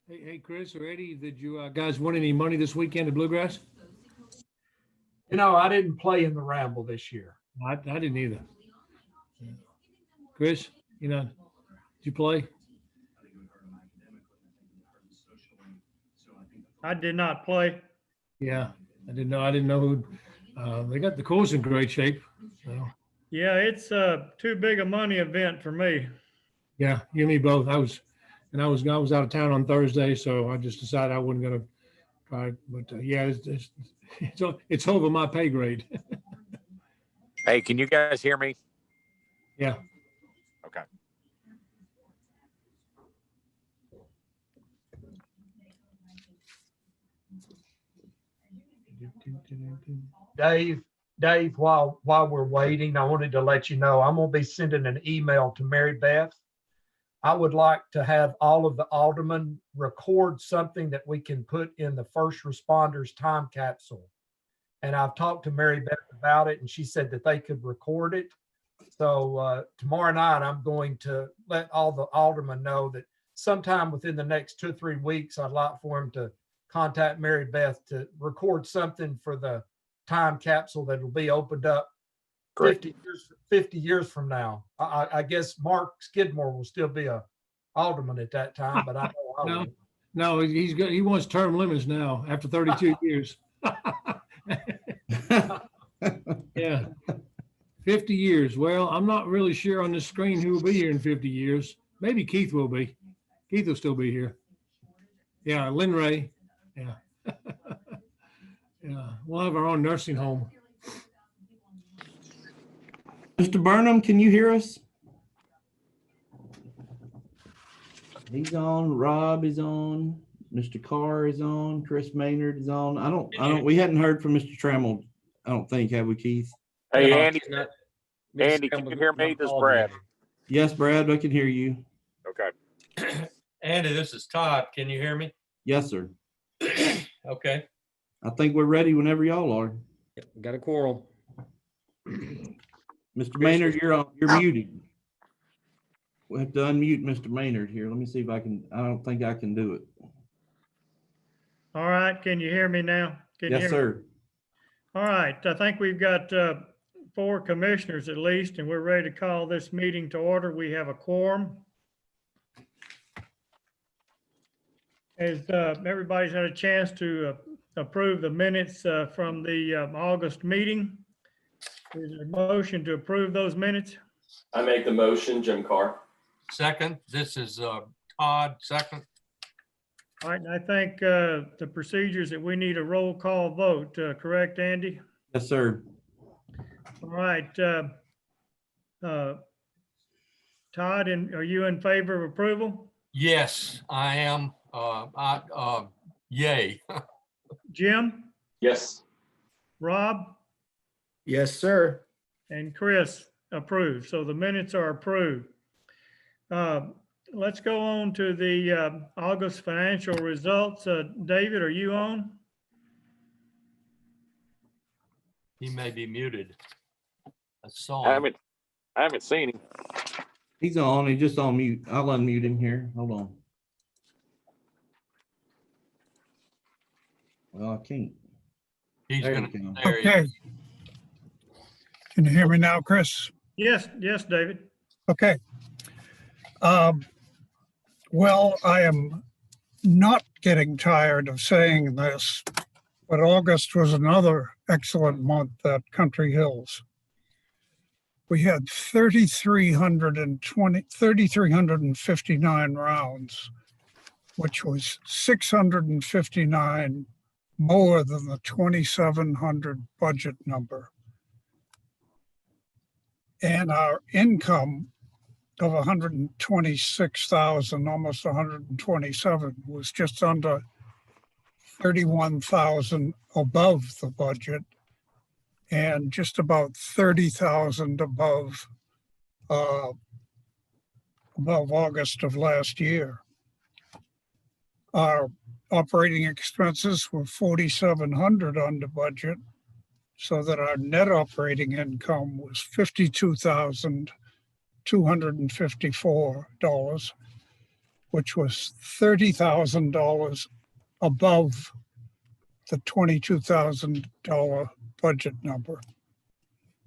Hey, Chris or Eddie, did you guys win any money this weekend at Bluegrass? I didn't play in the Ramble this year. I didn't either. Chris, did you play? I did not play. Yeah, I didn't know who. They got the course in great shape. So. Yeah, it's too big a money event for me. Yeah, you and me both. I was out of town on Thursday, so I just decided I wasn't going to try. But yeah, it's over my pay grade. Hey, can you guys hear me? Yeah. Okay. Dave, while we're waiting, I wanted to let you know I'm going to be sending an email to Mary Beth. I would like to have all of the aldermen record something that we can put in the first responders time capsule. And I've talked to Mary Beth about it, and she said that they could record it. So tomorrow night, I'm going to let all the aldermen know that sometime within the next 2 or 3 weeks, I'd like for them to contact Mary Beth to record something for the time capsule that will be opened up 50 years from now. I guess Mark Skidmore will still be a alderman at that time, but I know No, he's good. He wants term limits now after 32 years. Yeah. 50 years. Well, I'm not really sure on the screen who will be here in 50 years. Maybe Keith will be. Keith will still be here. Yeah, Lynn Ray. Yeah. Yeah. We'll have our own nursing home. Mr. Burnham, can you hear us? He's on. Rob is on. Mr. Carr is on. Chris Maynard is on. I don't. We hadn't heard from Mr. Trammell. I don't think, have we, Keith? Hey, No, Andy. not- Andy, can you hear me? This is Brad. Yes, Brad, I can hear you. Okay. Andy, this is Todd. Can you hear me? Yes, sir. Okay. I think we're ready whenever y'all are. Got a quorum. Mr. Maynard, you're muted. We'll have to unmute Mr. Maynard here. Let me see if I can. I don't think I can do it. All right, can you hear me now? Can you Yes, hear me? sir. All right, I think we've got 4 commissioners at least, and we're ready to call this meeting to order. We have a quorum. As everybody's had a chance to approve the minutes from the August meeting. Is there a motion to approve those minutes? I make the motion, Jim Carr. Second, this is Todd, second. All right, and I think the procedures that we need a roll call vote, correct, Andy? Yes, sir. All right. Todd, are you in favor of approval? Yes, I am. Yay. Jim, Yes. Rob, Yes, sir. and Chris approve. So the minutes are approved. Let's go on to the August financial results. David, are you on? He may be muted. I saw I him. haven't seen him. He's on. He's just on mute. I'll unmute him here. Hold on. Well, I can't. He's There gonna. you go. There he Okay. is. Can you hear me now, Chris? Yes, David. Okay. Well, I am not getting tired of saying this, but August was another excellent month at Country Hills. We had 3,359 rounds, which was 659 more than the 2,700 budget number. And our income of 126,000, almost 127, was just under 31,000 above the budget and just about 30,000 above August of last year. Our operating expenses were 4,700 under budget, so that our net operating income was $52,254. which was $30,000 above the $22,000 budget number.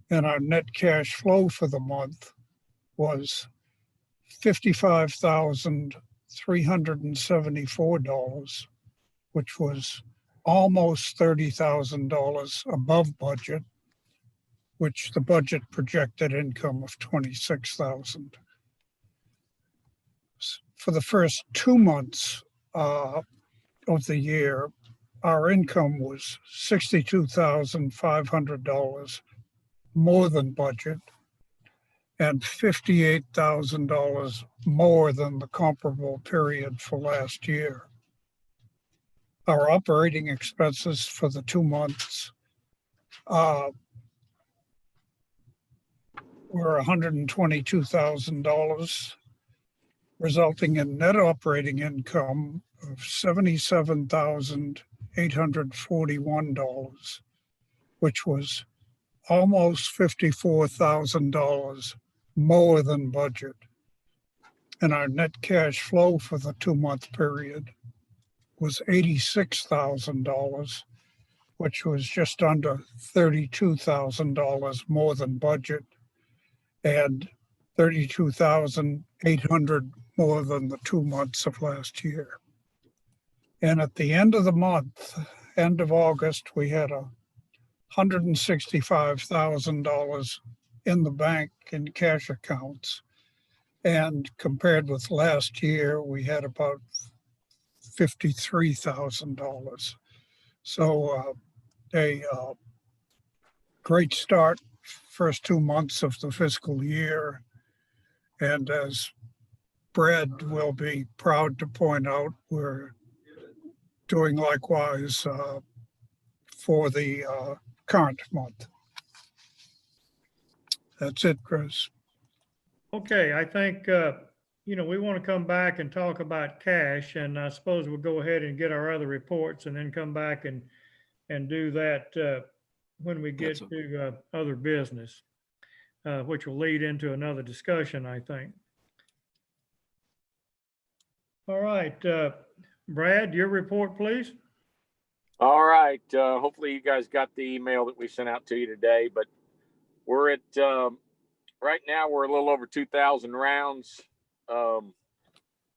And our net cash flow for the month was $55,374, which was almost $30,000 above budget, which the budget projected income of $26,000. For the first 2 months of the year, our income was $62,500 more than budget and $58,000 more than the comparable period for last year. Our operating expenses for the 2 months were $122,000, resulting in net operating income of $77,841, which was almost $54,000 more than budget. And our net cash flow for the 2-month period was $86,000, which was just under $32,000 more than budget and $32,800 more than the 2 months of last year. And at the end of the month, end of August, we had $165,000 in the bank in cash accounts. And compared with last year, we had about $53,000. So a great start, first 2 months of the fiscal year. And as Brad will be proud to point out, we're doing likewise for the current month. That's it, Chris. Okay, I think, we want to come back and talk about cash, and I suppose we'll go ahead and get our other reports and then come back and do that when we get to other business, which will lead into another discussion, I think. All right, Brad, your report, please. All right. Hopefully you guys got the email that we sent out to you today, but we're at, right now we're a little over 2,000 rounds,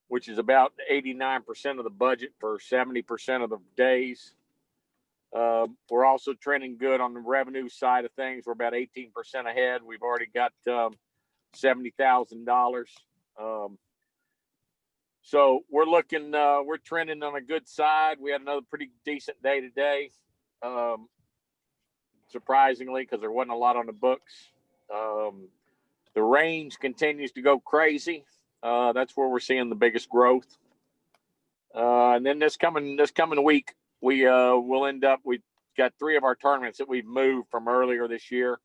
which is about 89% of the budget for 70% of the days. We're also trending good on the revenue side of things. We're about 18% ahead. We've already got $70,000. So we're looking, we're trending on a good side. We had another pretty decent day today, surprisingly, because there wasn't a lot on the books. The range continues to go crazy. That's where we're seeing the biggest growth. And then this coming week, we will end up, we've got 3 of our tournaments that we've moved from earlier this year.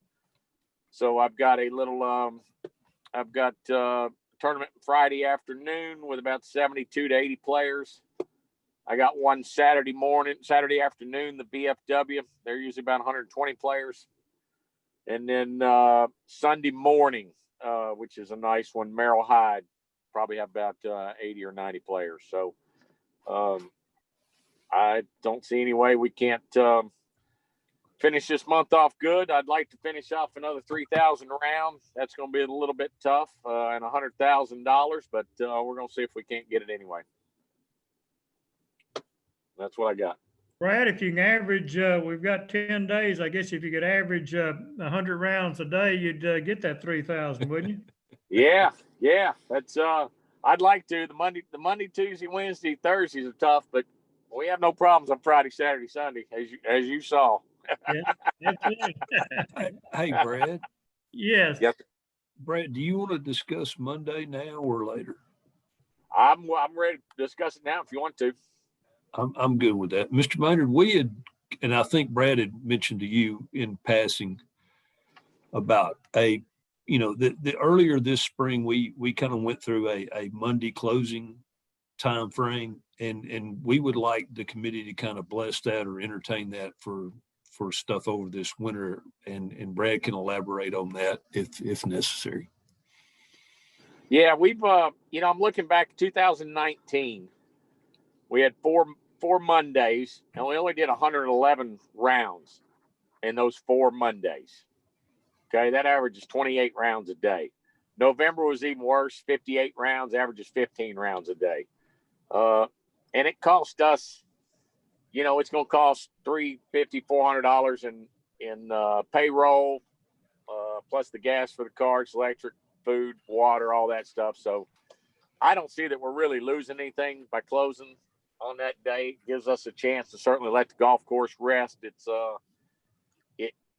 So I've got a little, tournament Friday afternoon with about 72 to 80 players. I got one Saturday afternoon, the BFW. They're usually about 120 players. And then Sunday morning, which is a nice one, Merrill Hyde, probably have about 80 or 90 players. So I don't see any way we can't finish this month off good. I'd like to finish off another 3,000 rounds. That's going to be a little bit tough and $100,000, but we're going to see if we can't get it anyway. That's what I got. Brad, if you can average, we've got 10 days. I guess if you could average 100 rounds a day, you'd get that 3,000, wouldn't you? Yeah. That's I'd like to. The Monday, Tuesday, Wednesday, Thursdays are tough, but we have no problems on Friday, Saturday, Sunday, as you saw. Yeah, Hey, Brad. Yes. Yes. Brad, do you want to discuss Monday now or later? I'm ready to discuss it now if you want to. I'm good with that. Mr. Maynard, we had, and I think Brad had mentioned to you in passing about the earlier this spring, we kind of went through a Monday closing time frame, and we would like the committee to kind of bless that or entertain that for stuff over this winter, and Brad can elaborate on that if necessary. Yeah, we've I'm looking back at 2019. We had four Mondays, and we only did 111 rounds in those 4 Mondays. Okay, that averages 28 rounds a day. November was even worse, 58 rounds, averages 15 rounds a day. And it cost us, it's going to cost $350, $400 in payroll, plus the gas for the carts, electric, food, water, all that stuff. So I don't see that we're really losing anything by closing on that day. It gives us a chance to certainly let the golf course rest.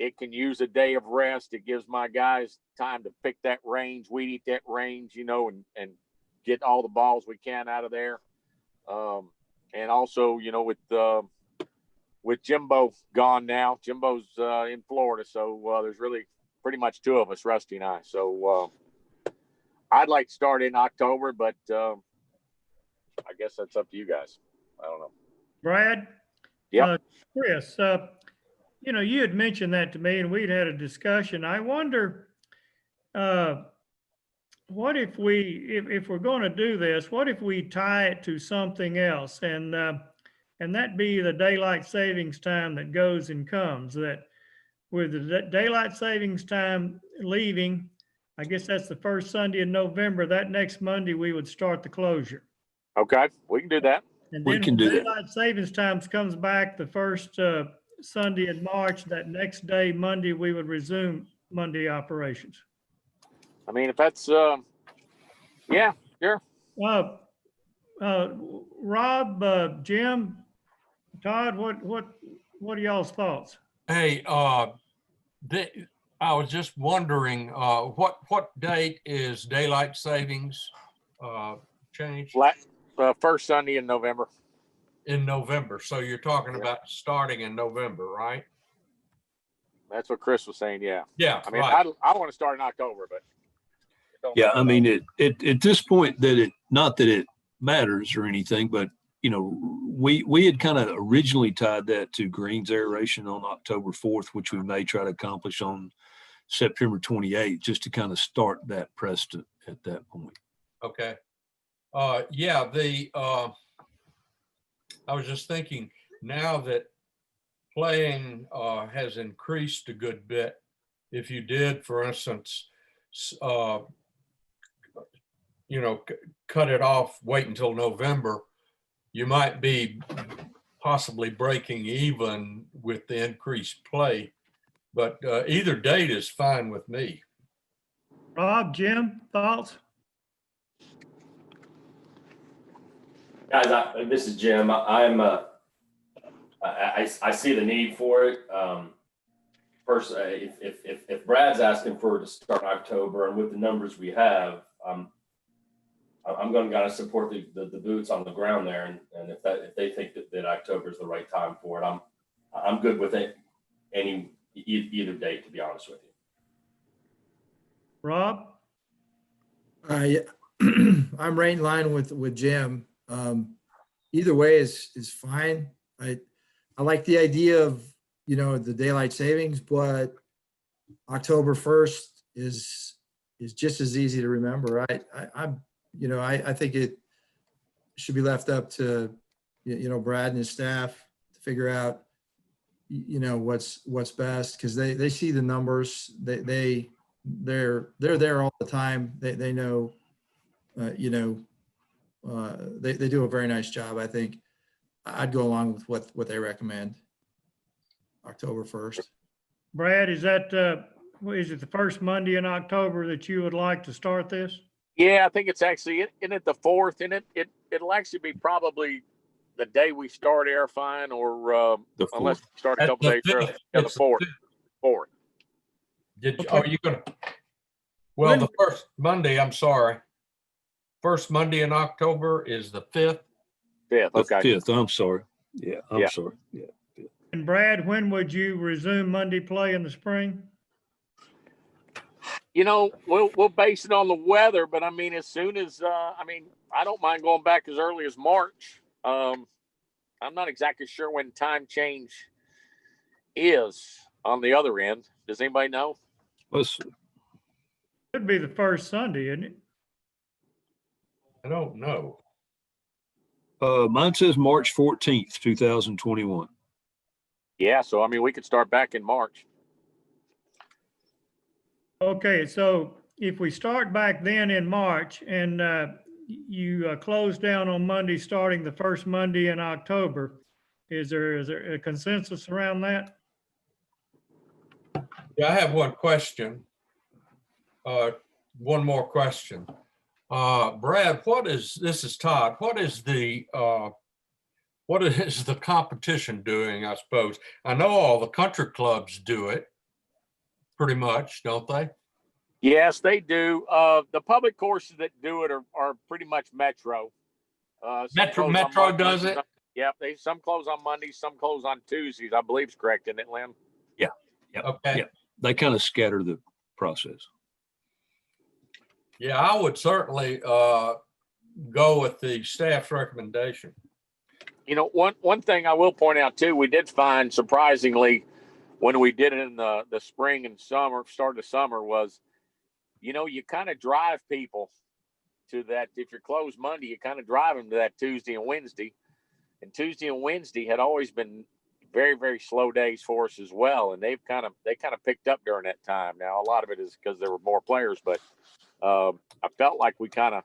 It can use a day of rest. It gives my guys time to pick that range, weed eat that range, and get all the balls we can out of there. And also, with Jimbo gone now, Jimbo's in Florida, so there's really pretty much 2 of us, Rusty and I. So I'd like to start in October, but I guess that's up to you guys. I don't know. Brad? Yeah. Chris, you had mentioned that to me and we'd had a discussion. I wonder, what if if we're going to do this, what if we tie it to something else and that be the daylight savings time that goes and comes, that with the daylight savings time leaving, I guess that's the first Sunday in November, that next Monday we would start the closure. Okay, we can do that. And We then can when do that. daylight savings times comes back the first Sunday in March, that next day, Monday, we would resume Monday operations. I mean, if that's, yeah, sure. Rob, Jim, Todd, what are y'all's thoughts? Hey, I was just wondering, what date is daylight savings changed? First Sunday in November. In November. So you're talking about starting in November, right? That's what Chris was saying. Yeah. Yeah. I mean, right. I want to start in October, but. Yeah, I mean, at this point not that it matters or anything, but we had kind of originally tied that to greens aeration on October 4th, which we may try to accomplish on September 28th, just to kind of start that precedent at that point. Okay. Yeah, I was just thinking now that playing has increased a good bit. If you did, for instance, cut it off, wait until November, you might be possibly breaking even with the increased play, but either date is fine with me. Rob, Jim, thoughts? Guys, this is Jim. I see the need for it. First, if Brad's asking for it to start in October, and with the numbers we have, I'm going to gotta support the boots on the ground there, and if they think that October is the right time for it, I'm good with it. Either date, to be honest with you. Rob? Yeah. I'm right in line with Jim. Either way is fine. I like the idea of, the daylight savings, but October 1st is just as easy to remember. I think it should be left up to, Brad and his staff to figure out, what's best, because they see the numbers. They're there all the time. They know, they do a very nice job. I think I'd go along with what they recommend. October 1st. Brad, is it the first Monday in October that you would like to start this? Yeah, I think it's actually in it the 4th, and it'll actually be probably the day we start Airfine, or The unless 4th. we start a couple days early. Yeah, the 4th. Are you going to? Well, the first Monday, I'm sorry. First Monday in October is the 5th. 5th, okay. The 5th, I'm sorry. Yeah, I'm sorry. Yeah. And Brad, when would you resume Monday play in the spring? We'll base it on the weather, but I mean, as soon as I don't mind going back as early as March. I'm not exactly sure when time change is on the other end. Does anybody know? Let's see. Could be the first Sunday, isn't it? I don't know. Mine says March 14th, 2021. Yeah, so I mean, we could start back in March. Okay, so if we start back then in March and you close down on Monday, starting the first Monday in October, is there a consensus around that? Yeah, I have one question. One more question. Brad, this is Todd. What is the competition doing, I suppose? I know all the country clubs do it pretty much, don't they? Yes, they do. The public courses that do it are pretty much Metro. Some close on Metro Mondays, does it? Yep, some close on Mondays, some close on Tuesdays. I believe is correct, isn't it, Lynn? Yep. Okay. Yep. They kind of scatter the process. Yeah, I would certainly go with the staff's recommendation. You know, one thing I will point out too, we did find surprisingly when we did it in the spring and summer, start of summer, was, you know, you kind of drive people to that. If you're closed Monday, you kind of drive them to that Tuesday and Wednesday. And Tuesday and Wednesday had always been very, very slow days for us as well. And they kind of picked up during that time. Now, a lot of it is because there were more players, but I felt like we kind of,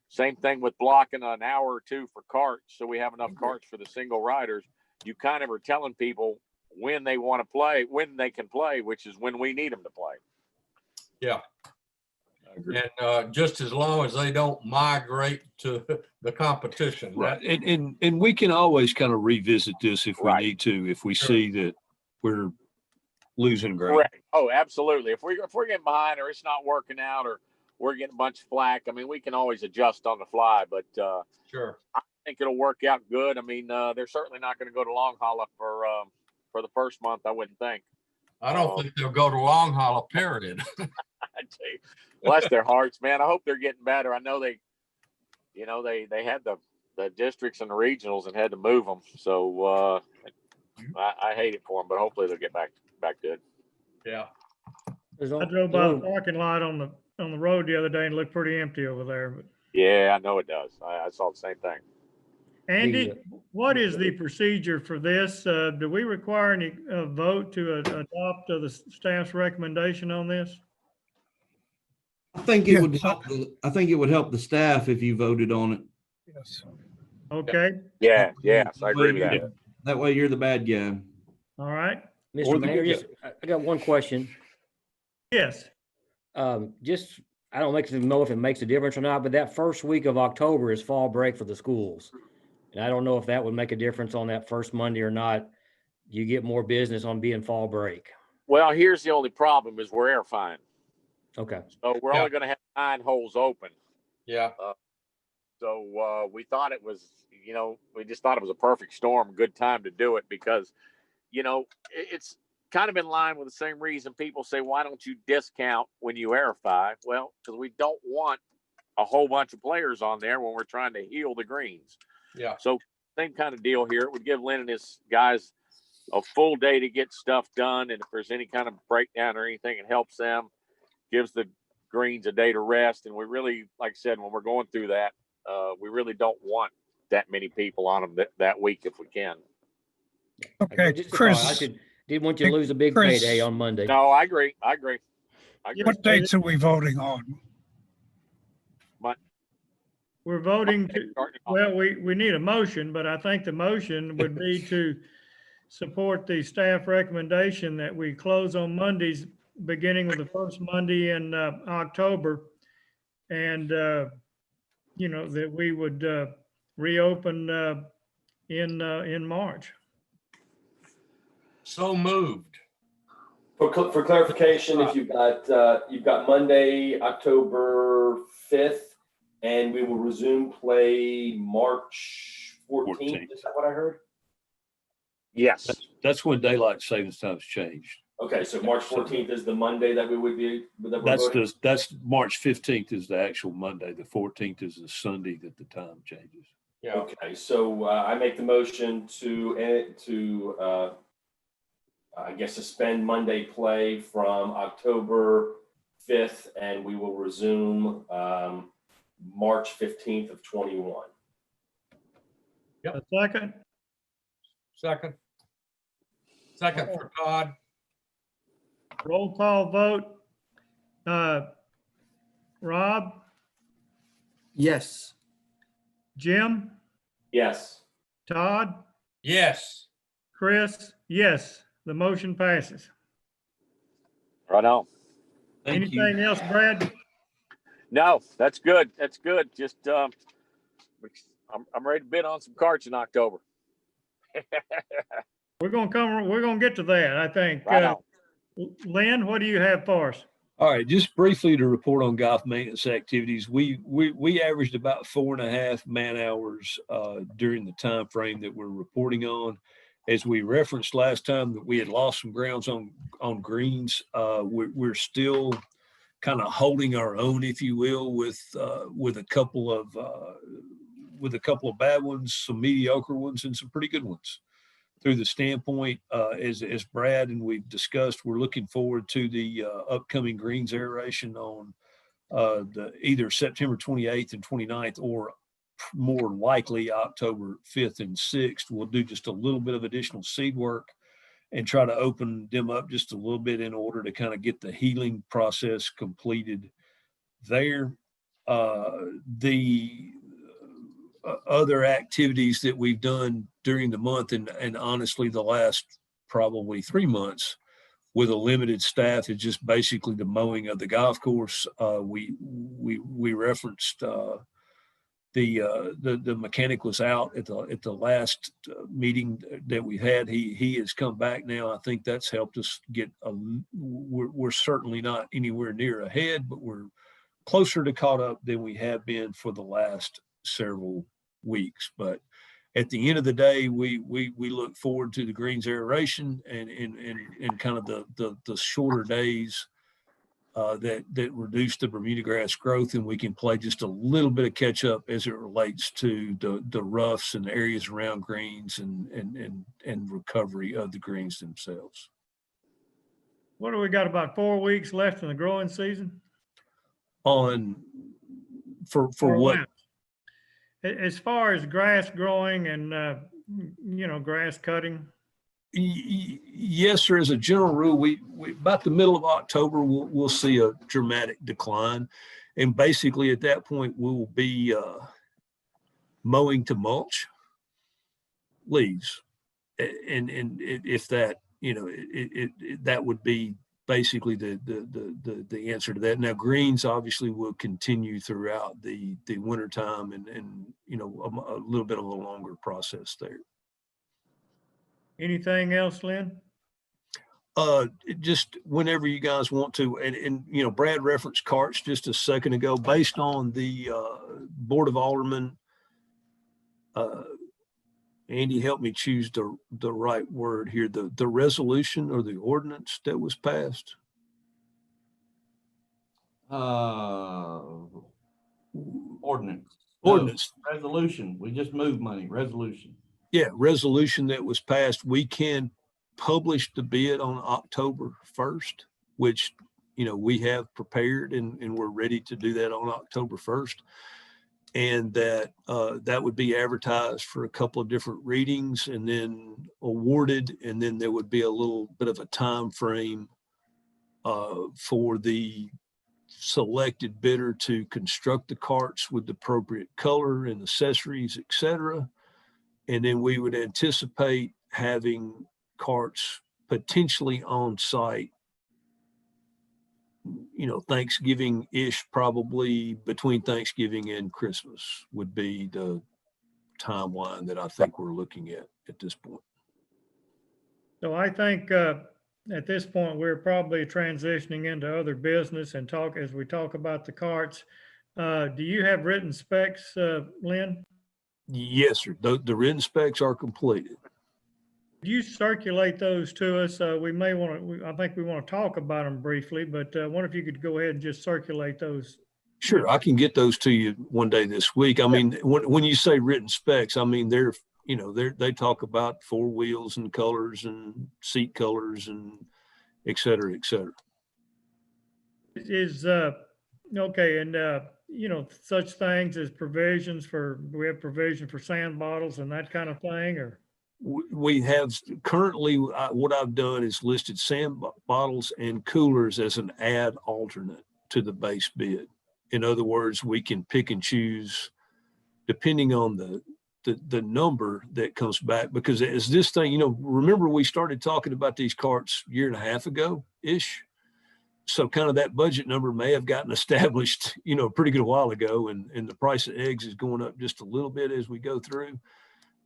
same thing with blocking an hour or two for carts. So we have enough carts for the single riders. You kind of are telling people when they want to play, when they can play, which is when we need them to play. Yeah. And just as long as they don't migrate to the competition. Right. And we can always kind of revisit this if we Right. need to, if we Sure. see that we're losing ground. Correct. Oh, absolutely. If we're getting behind or it's not working out or we're getting a bunch of flack, I mean, we can always adjust on the fly, but Sure. I think it'll work out good. I mean, they're certainly not going to go to Long Hollow for the first month, I wouldn't think. I don't think they'll go to Long Hollow, period. I tell you, bless their hearts, man. I hope they're getting better. I know they had the districts and the regionals and had to move them. So I hate it for them, but hopefully they'll get back good. Yeah. I drove by the parking lot on the road the other day and it looked pretty empty over there. But Yeah, I know it does. I saw the same thing. Andy, what is the procedure for this? Do we require any vote to adopt the staff's recommendation on this? I think it would Yeah. help. I think it would help the staff if you voted on it. Yes. Okay, Yeah, yes, I agree with that. That way you're the bad guy. all right. Or Mr. the Mayor, good I got one question. Yes, Just, I don't know if it makes a difference or not, but that first week of October is fall break for the schools. And I don't know if that would make a difference on that first Monday or not. You get more business on being fall break. Well, here's the only problem is we're air fine. Okay. So we're only going to have 9 holes open. Yeah. So we thought it was, we just thought it was a perfect storm, good time to do it because, it's kind of in line with the same reason people say, why don't you discount when you airify? Well, because we don't want a whole bunch of players on there when we're trying to heal the greens. Yeah. So same kind of deal here. It would give Lynn and his guys a full day to get stuff done. And if there's any kind of breakdown or anything, it helps them, gives the greens a day to rest. And we really, like I said, when we're going through that, we really don't want that many people on them that week if we can. Okay, Just a thought. Chris, Didn't want you to lose a big Chris. payday on Monday. No, I agree. what dates are we voting on? we're voting to, well, we need a motion, but I think the motion would be to support the staff recommendation that we close on Mondays, beginning with the first Monday in October. And, that we would reopen in March. So moved. For clarification, if you've got Monday, October 5th, and we will resume play March 14th. Is that what I heard? Yes. That's when daylight savings times changed. Okay, so March 14th is the Monday that we would be. That we're voting? That's March 15th is the actual Monday. The 14th is the Sunday that the time changes. Yeah. Okay, so I make the motion to I guess suspend Monday play from October 5th, and we will resume March 15th of 21. A second? Second. Second for Todd. Roll call vote. Rob, Yes. Jim, Yes. Todd, Yes. Chris, yes, the motion passes. Right on. Thank you. Anything else, Brad? No, that's good. That's good. Just, I'm ready to bid on some carts in October. We're gonna get to that, I think. Right on. Lynn, what do you have for us? All right, just briefly to report on golf maintenance activities, we averaged about 4.5 man hours during the time frame that we're reporting on. As we referenced last time that we had lost some grounds on greens, we're still kind of holding our own, if you will, with a couple of bad ones, some mediocre ones, and some pretty good ones. Through the standpoint, as Brad and we've discussed, we're looking forward to the upcoming greens aeration on the either September 28th and 29th, or more likely October 5th and 6th. We'll do just a little bit of additional seed work and try to open them up just a little bit in order to kind of get the healing process completed there. The other activities that we've done during the month and honestly the last probably 3 months with a limited staff is just basically the mowing of the golf course. We referenced the mechanic was out at the last meeting that we had. He has come back now. I think that's helped us get we're certainly not anywhere near ahead, but we're closer to caught up than we have been for the last several weeks. But at the end of the day, we look forward to the greens aeration and kind of the shorter days that reduce the Bermuda grass growth, and we can play just a little bit of catch up as it relates to the roughs and areas around greens and recovery of the greens themselves. What do we got, about 4 weeks left in the growing season? For Or what? less? As far as grass growing and, grass cutting? Yes, sir. As a general rule, we about the middle of October, we'll see a dramatic decline. And basically at that point, we will be mowing to mulch leaves. And if that, that would be basically the answer to that. Now, greens obviously will continue throughout the winter time and a little bit of a longer process there. Anything else, Lynn? Just whenever you guys want to, and Brad referenced carts just a second ago. Based on the Board of Aldermen, Andy, help me choose the right word here. The resolution or the ordinance that was passed. Ordinance. Ordinance. No, resolution. We just moved money. Resolution. Yeah, resolution that was passed. We can publish the bid on October 1st, which, we have prepared and we're ready to do that on October 1st. And that would be advertised for a couple of different readings and then awarded. And then there would be a little bit of a time frame for the selected bidder to construct the carts with the appropriate color and accessories, et cetera. And then we would anticipate having carts potentially on site, Thanksgiving-ish, probably between Thanksgiving and Christmas would be the timeline that I think we're looking at this point. So I think at this point, we're probably transitioning into other business and as we talk about the carts. Do you have written specs, Lynn? Yes, sir. The written specs are completed. Could you circulate those to us? We may want to, I think we want to talk about them briefly, but I wonder if you could go ahead and just circulate those. Sure, I can get those to you one day this week. I mean, when you say written specs, I mean, they talk about 4 wheels and colors and seat colors and et cetera, et cetera. Okay, and, you know, such things as provisions for, we have provision for sand bottles and that kind of thing, or? We have currently, what I've done is listed sand bottles and coolers as an add alternate to the base bid. In other words, we can pick and choose depending on the number that comes back, because as this thing, you know, remember we started talking about these carts a year and a half ago-ish. So kind of that budget number may have gotten established, you know, a pretty good while ago, and the price of eggs is going up just a little bit as we go through.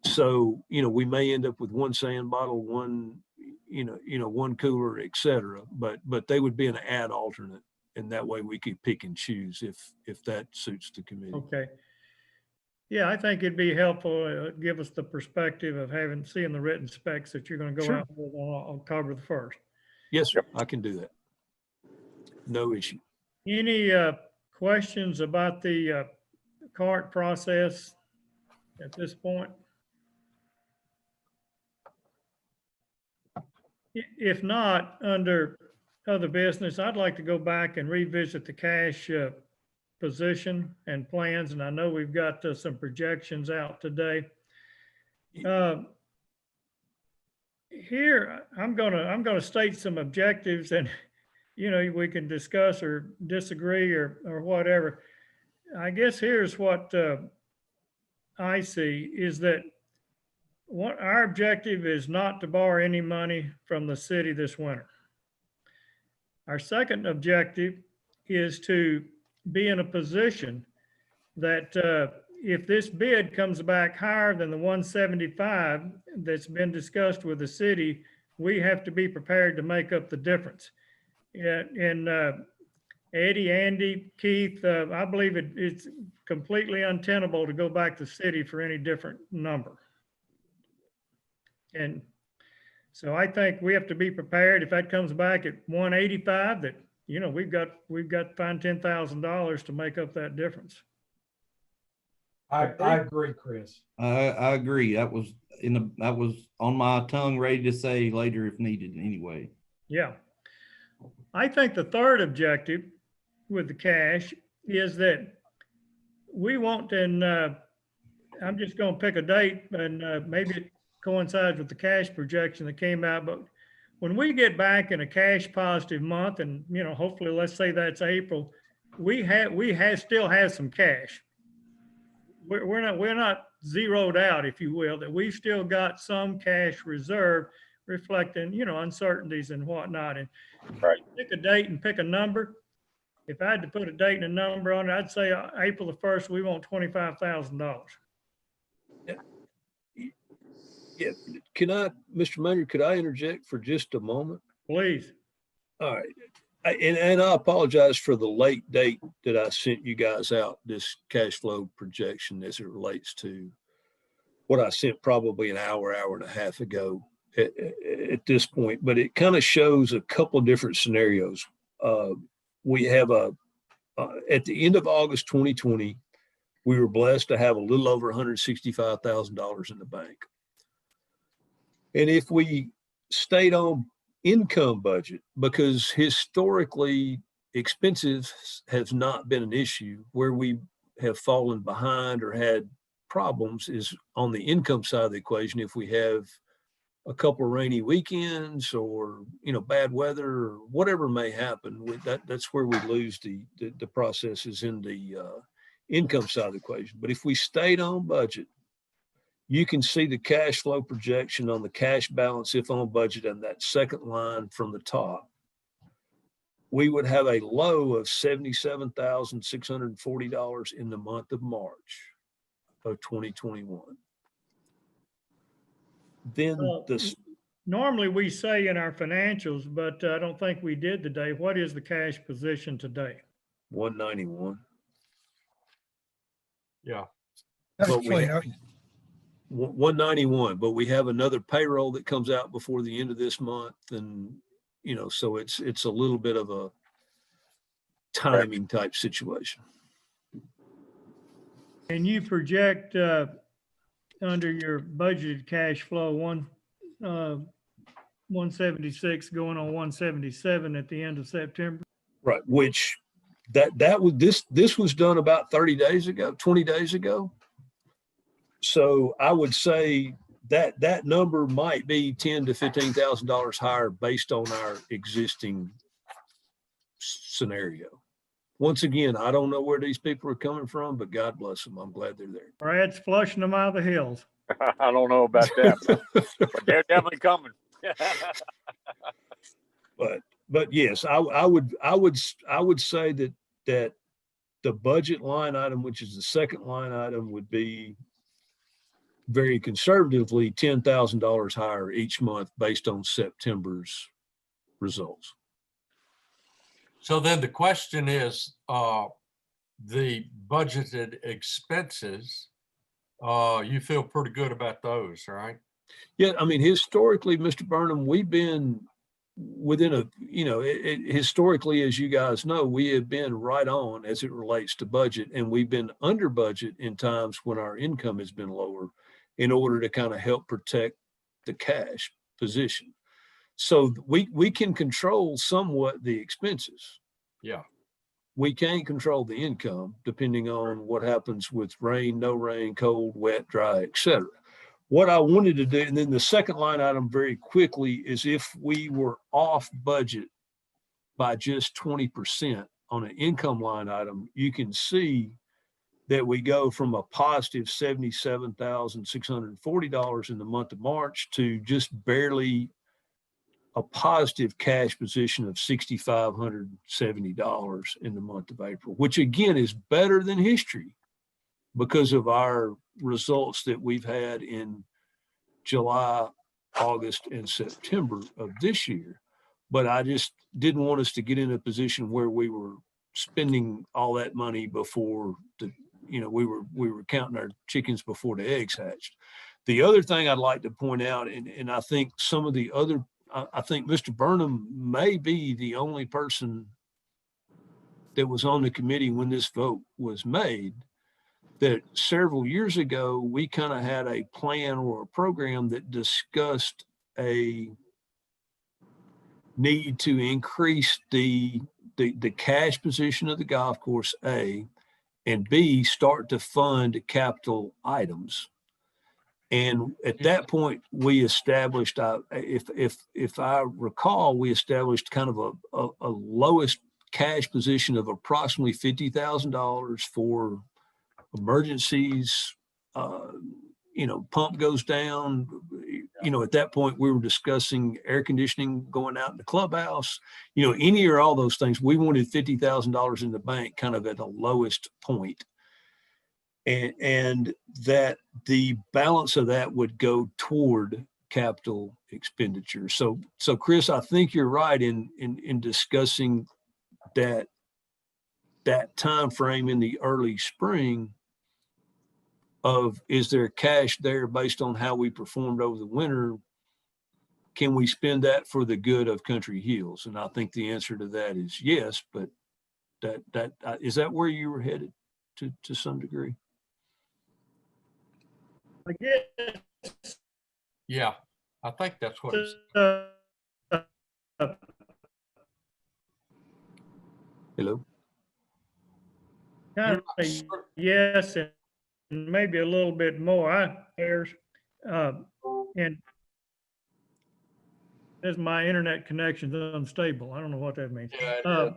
So, you know, we may end up with one sand bottle, one, one cooler, et cetera, but they would be an add alternate. And that way we could pick and choose if that suits the committee. Okay. Yeah, I think it'd be helpful, give us the perspective of seeing the written specs that you're gonna go Sure. out with on October the 1st. Yes, sir. I can do that. No issue. Any questions about the cart process at this point? If not, under other business, I'd like to go back and revisit the cash position and plans, and I know we've got some projections out today. Here, I'm gonna state some objectives, and you know, we can discuss or disagree or whatever. I guess here's what I see is that what our objective is not to borrow any money from the city this winter. Our second objective is to be in a position that if this bid comes back higher than the 175 that's been discussed with the city, we have to be prepared to make up the difference. And Eddie, Andy, Keith, I believe it's completely untenable to go back to the city for any different number. And so I think we have to be prepared if that comes back at 185, that, you know, we've got to find $10,000 to make up that difference. I agree, Chris. I agree. That was on my tongue, ready to say later if needed anyway. Yeah. I think the third objective with the cash is that we want, and I'm just going to pick a date, and maybe it coincides with the cash projection that came out, but when we get back in a cash positive month, and, you know, hopefully let's say that's April, we still have some cash. We're not zeroed out, if you will, that we've still got some cash reserve reflecting, you know, uncertainties and whatnot. And Right. Pick a date and pick a number. If I had to put a date and a number on it, I'd say April the 1st, we want $25,000. Yeah. Can I, Mr. Maynard, could I interject for just a moment? Please. All right. And I apologize for the late date that I sent you guys out this cash flow projection as it relates to what I sent probably an hour and a half ago at this point, but it kind of shows a couple of different scenarios. We have at the end of August 2020, we were blessed to have a little over $165,000 in the bank. And if we stayed on income budget, because historically expenses has not been an issue, where we have fallen behind or had problems is on the income side of the equation. If we have a couple of rainy weekends or, you know, bad weather or whatever may happen, that's where we lose the processes in the income side of the equation. But if we stayed on budget, you can see the cash flow projection on the cash balance if on budget, and that second line from the top. We would have a low of $77,640 in the month of March of 2021. Then this. Normally we say in our financials, but I don't think we did today. What is the cash position today? 191. Yeah. But we Actually, 191, but we have another payroll that comes out before the end of this month, and you know, so it's a little bit of a timing type situation. And you project under your budgeted cash flow 176 going on 177 at the end of September. Right, which this was done about 30 days ago, 20 days ago. So I would say that number might be $10,000 to $15,000 higher based on our existing scenario. Once again, I don't know where these people are coming from, but God bless them. I'm glad they're there. Brad's flushing them out of the hills. I don't know about that, but they're definitely coming. But yes, I would say that the budget line item, which is the second line item, would be very conservatively $10,000 higher each month based on September's results. So then the question is, the budgeted expenses, you feel pretty good about those, right? Yeah, I mean, historically, Mr. Burnham, we've been within a, historically, as you guys know, we have been right on as it relates to budget, and we've been under budget in times when our income has been lower in order to kind of help protect the cash position. So we can control somewhat the expenses. Yeah. We can't control the income depending on what happens with rain, no rain, cold, wet, dry, etc. What I wanted to do, and then the second line item very quickly, is if we were off budget by just 20% on an income line item, you can see that we go from a positive $77,640 in the month of March to just barely a positive cash position of $6,570 in the month of April, which again is better than history because of our results that we've had in July, August, and September of this year. But I just didn't want us to get in a position where we were spending all that money before we were counting our chickens before the eggs hatched. The other thing I'd like to point out, and I think some of the other, I think Mr. Burnham may be the only person that was on the committee when this vote was made, that several years ago, we kind of had a plan or a program that discussed a need to increase the cash position of the golf course, A, and B, start to fund capital items. And at that point, we established, if I recall, we established kind of a lowest cash position of approximately $50,000 for emergencies. Pump goes down. At that point, we were discussing air conditioning going out in the clubhouse. Any or all those things. We wanted $50,000 in the bank, kind of at the lowest point. And that the balance of that would go toward capital expenditure. So Chris, I think you're right in discussing that time frame in the early spring of, is there cash there based on how we performed over the winter? Can we spend that for the good of Country Hills? And I think the answer to that is yes, but is that where you were headed to some degree? I guess. Yeah, I think that's what it's. Hello? Kind of yes, and maybe a little bit more. And as my internet connection is unstable, I don't know what that means. Yeah,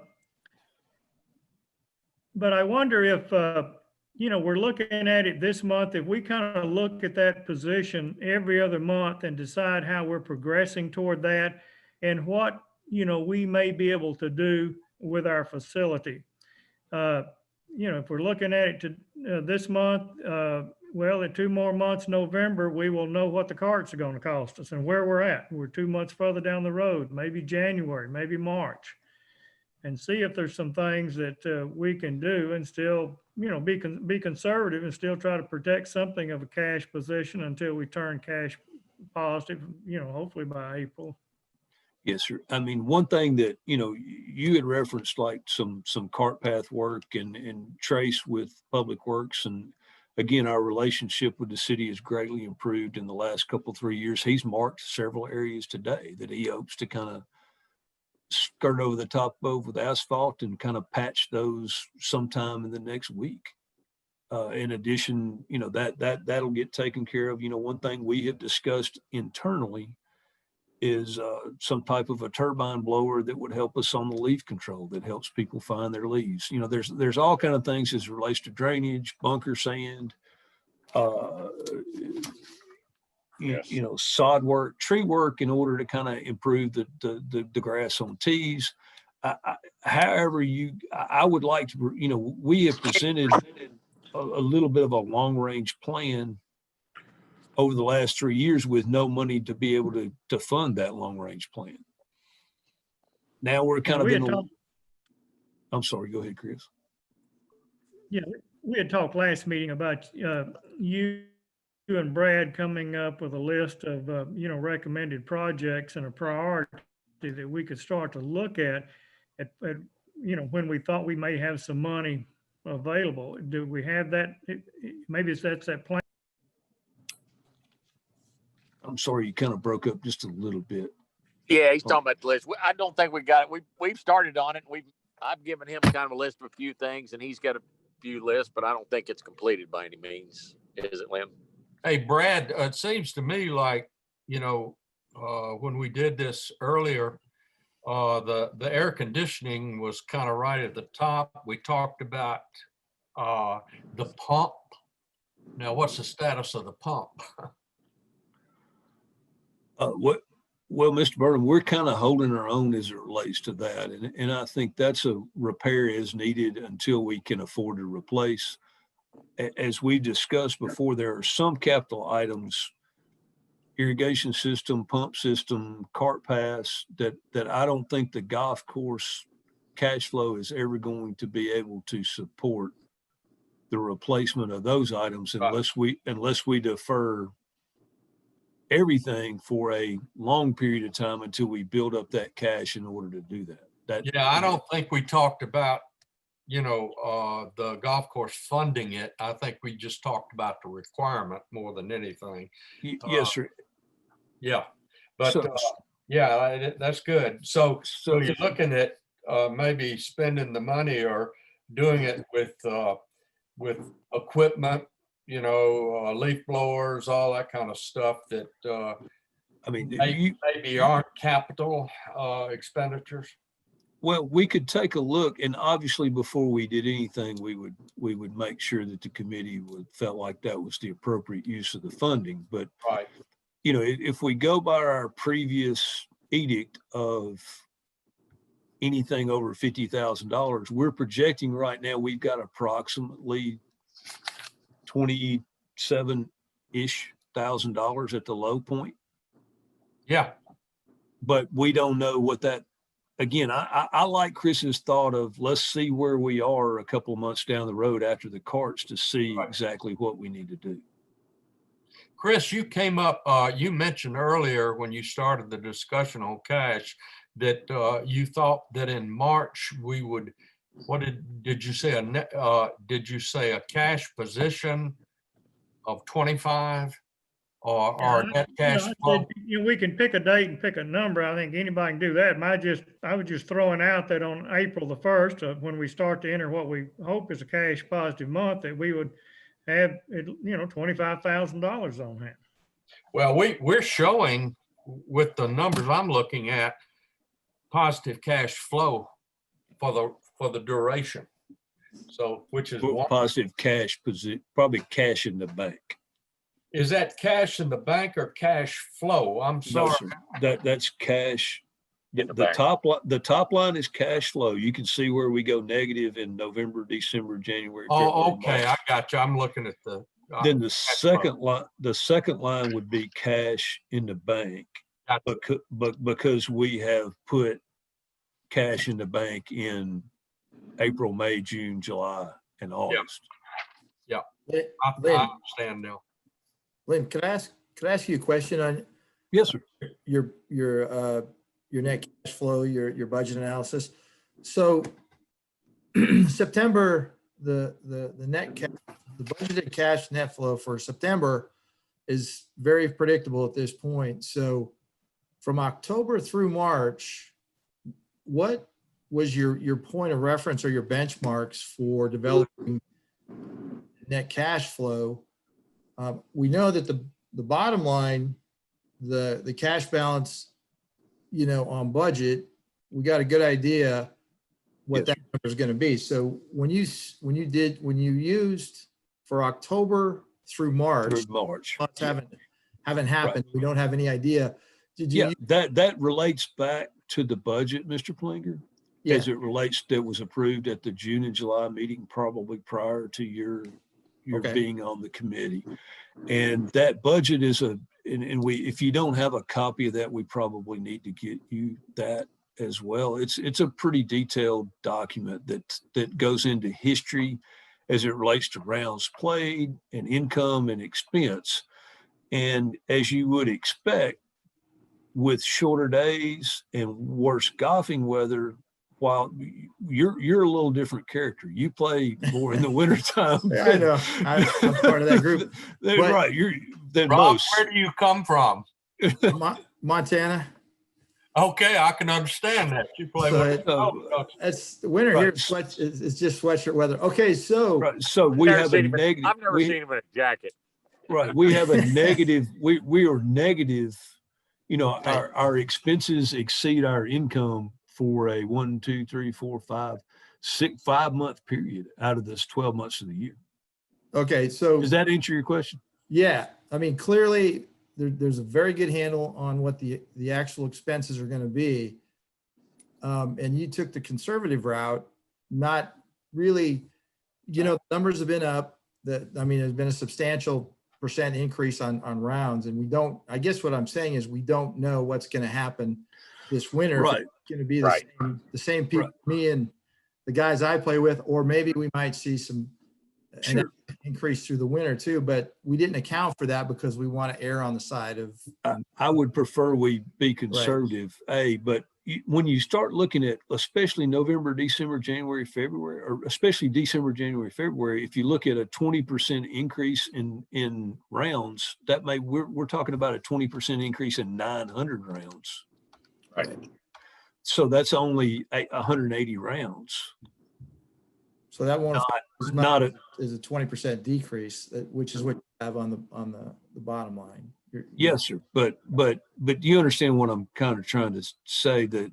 but I wonder if we're looking at it this month. If we kind of look at that position every other month and decide how we're progressing toward that, and what we may be able to do with our facility. If we're looking at it to this month, in 2 more months, November, we will know what the carts are going to cost us and where we're at. We're 2 months further down the road, maybe January, maybe March, and see if there's some things that we can do and still, be conservative and still try to protect something of a cash position until we turn cash positive, hopefully by April. Yes, sir. I mean, one thing that, you had referenced, like some cart path work and Trace with Public Works. And again, our relationship with the city has greatly improved in the last 3 years. He's marked several areas today that he hopes to kind of skirt over the top of with asphalt and kind of patch those sometime in the next week. In addition, you know, that'll get taken care of. You know, one thing we have discussed internally is some type of a turbine blower that would help us on the leaf control, that helps people find their leaves. You know, there's all kind of things as it relates to drainage, bunker sand, Yes. you know, sod work, tree work, in order to kind of improve the grass on tees. However, I would like to, you know, we have presented a little bit of a long range plan over the last 3 years with no money to be able to fund that long range plan. Now we're kind of We in had a, talked- I'm sorry, go ahead, Chris. Yeah, we had talked last meeting about you and Brad coming up with a list of, you know, recommended projects and a priority that we could start to look at, you know, when we thought we may have some money available. Do we have that? Maybe that's that plan. I'm sorry, you kind of broke up just a little bit. Yeah, he's talking about the list. I don't think we got it. We've started on it. I've given him kind of a list of a few things, and he's got a few lists, but I don't think it's completed by any means. Is it, Lynn? Hey, Brad, it seems to me like, you know, when we did this earlier, the air conditioning was kind of right at the top. We talked about the pump. Now, what's the status of the pump? Well, Mr. Burnham, we're kind of holding our own as it relates to that. And I think that's a repair is needed until we can afford to replace. As we discussed before, there are some capital items, irrigation system, pump system, cart pass, that I don't think the golf course cash flow is ever going to be able to support the replacement of those items unless we defer everything for a long period of time until we build up that cash in order to do that. Yeah, I don't think we talked about, you know, the golf course funding it. I think we just talked about the requirement more than anything. Yes, sir. Yeah, but So- yeah, that's good. So So you're looking at maybe spending the money or doing it with equipment, you know, leaf blowers, all that kind of stuff that I mean, maybe aren't capital expenditures. well, we could take a look, and obviously before we did anything, we would make sure that the committee felt like that was the appropriate use of the funding. But, Right. you know, if we go by our previous edict of anything over $50,000, we're projecting right now, we've got approximately $27-ish thousand at the low point. Yeah. But we don't know what that, again, I like Chris's thought of, let's see where we are a couple of months down the road after the carts to see exactly what we need to do. Chris, you came up, you mentioned earlier when you started the discussion on cash that you thought that in March we would, what did you say, did you say a cash position of 25 or net cash flow? You know, we can pick a date and pick a number. I think anybody can do that. I was just throwing out that on April the 1st, when we start to enter what we hope is a cash positive month, that we would have, you know, $25,000 on hand. Well, we're showing with the numbers I'm looking at positive cash flow for the duration. So, which is one. Positive cash position, probably cash in the bank. Is that cash in the bank or cash flow? I'm No, sorry. sir. That's cash. In the The bank. top line is cash flow. You can see where we go negative in November, December, January. Oh, February, okay. March. I got you. I'm looking at the. Then the second line would be cash in the bank, Gotcha. because we have put cash in the bank in April, May, June, July, and August. I Lynn, understand now. Lynn, could I ask you a question on Yes, sir. your net cash flow, your budget analysis? So September, the net cash, the budgeted cash net flow for September is very predictable at this point. So from October through March, what was your point of reference or your benchmarks for developing net cash flow? We know that the bottom line, the cash balance, you know, on budget, we got a good idea what Yes. that number is going to be. So when you used for October through March, Through March. months haven't happened. We don't have any idea. Did you? Yeah, that relates back to the budget, Mr. Plinger, Yeah. as it relates that was approved at the June and July meeting, probably prior to your Okay. being on the committee. And that budget is and if you don't have a copy of that, we probably need to get you that as well. It's a pretty detailed document that goes into history as it relates to rounds played and income and expense. And as you would expect, with shorter days and worse golfing weather, while you're a little different character, you play more in the wintertime. Yeah, I know. I'm part of that group. But- Right. You're than Rob, most. where do you come from? Montana. Okay, I can understand that. You play So with it- oh, It's the winter Right. here. It's just sweatshirt weather. Okay, so Right. So we Never have a seen him in- negative. I've never seen him in a jacket. Right. We have a negative. We are negative. You know, Okay. our expenses exceed our income for a 1, 2, 3, 4, 5, 6, 5-month period out of this 12 months of the year. okay, so Does that answer your question? yeah, I mean, clearly there's a very good handle on what the actual expenses are going to be. And you took the conservative route, not really, you know, numbers have been up. I mean, there's been a substantial percent increase on rounds, and I guess what I'm saying is we don't know what's going to happen this winter. If Right. it's going to be Right. the same people, Right. me and the guys I play with, or maybe we might see an Sure. increase through the winter too, but we didn't account for that because we want to err on the side of, I would prefer we be conservative, but when you start looking at especially November, December, January, February, or especially December, January, February, if you look at a 20% increase in rounds, we're talking about a 20% increase in 900 rounds. right. So that's only 180 rounds. So that one Not is a 20% decrease, which is what you have on the bottom line. Yes, sir. But you understand what I'm kind of trying to say, that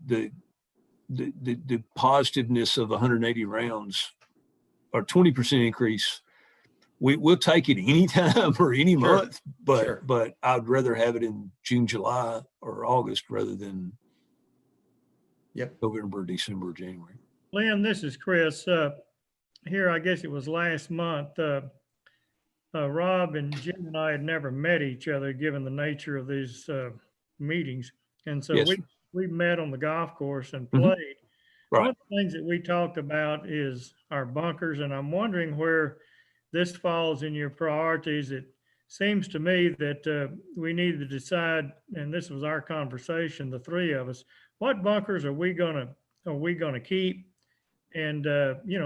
the positiveness of 180 rounds or 20% increase, we'll take it anytime or any Sure. month, but Sure. but I'd rather have it in June, July, or August rather than Yep. November, December, January. Lynn, this is Chris. Here, I guess it was last month, Rob and Jim and I had never met each other, given the nature of these meetings. And so Yes, we met on the golf course and Mhm. played. One Right. of the things that we talked about is our bunkers, and I'm wondering where this falls in your priorities. It seems to me that we need to decide, and this was our conversation, the three of us, what bunkers are we gonna keep? And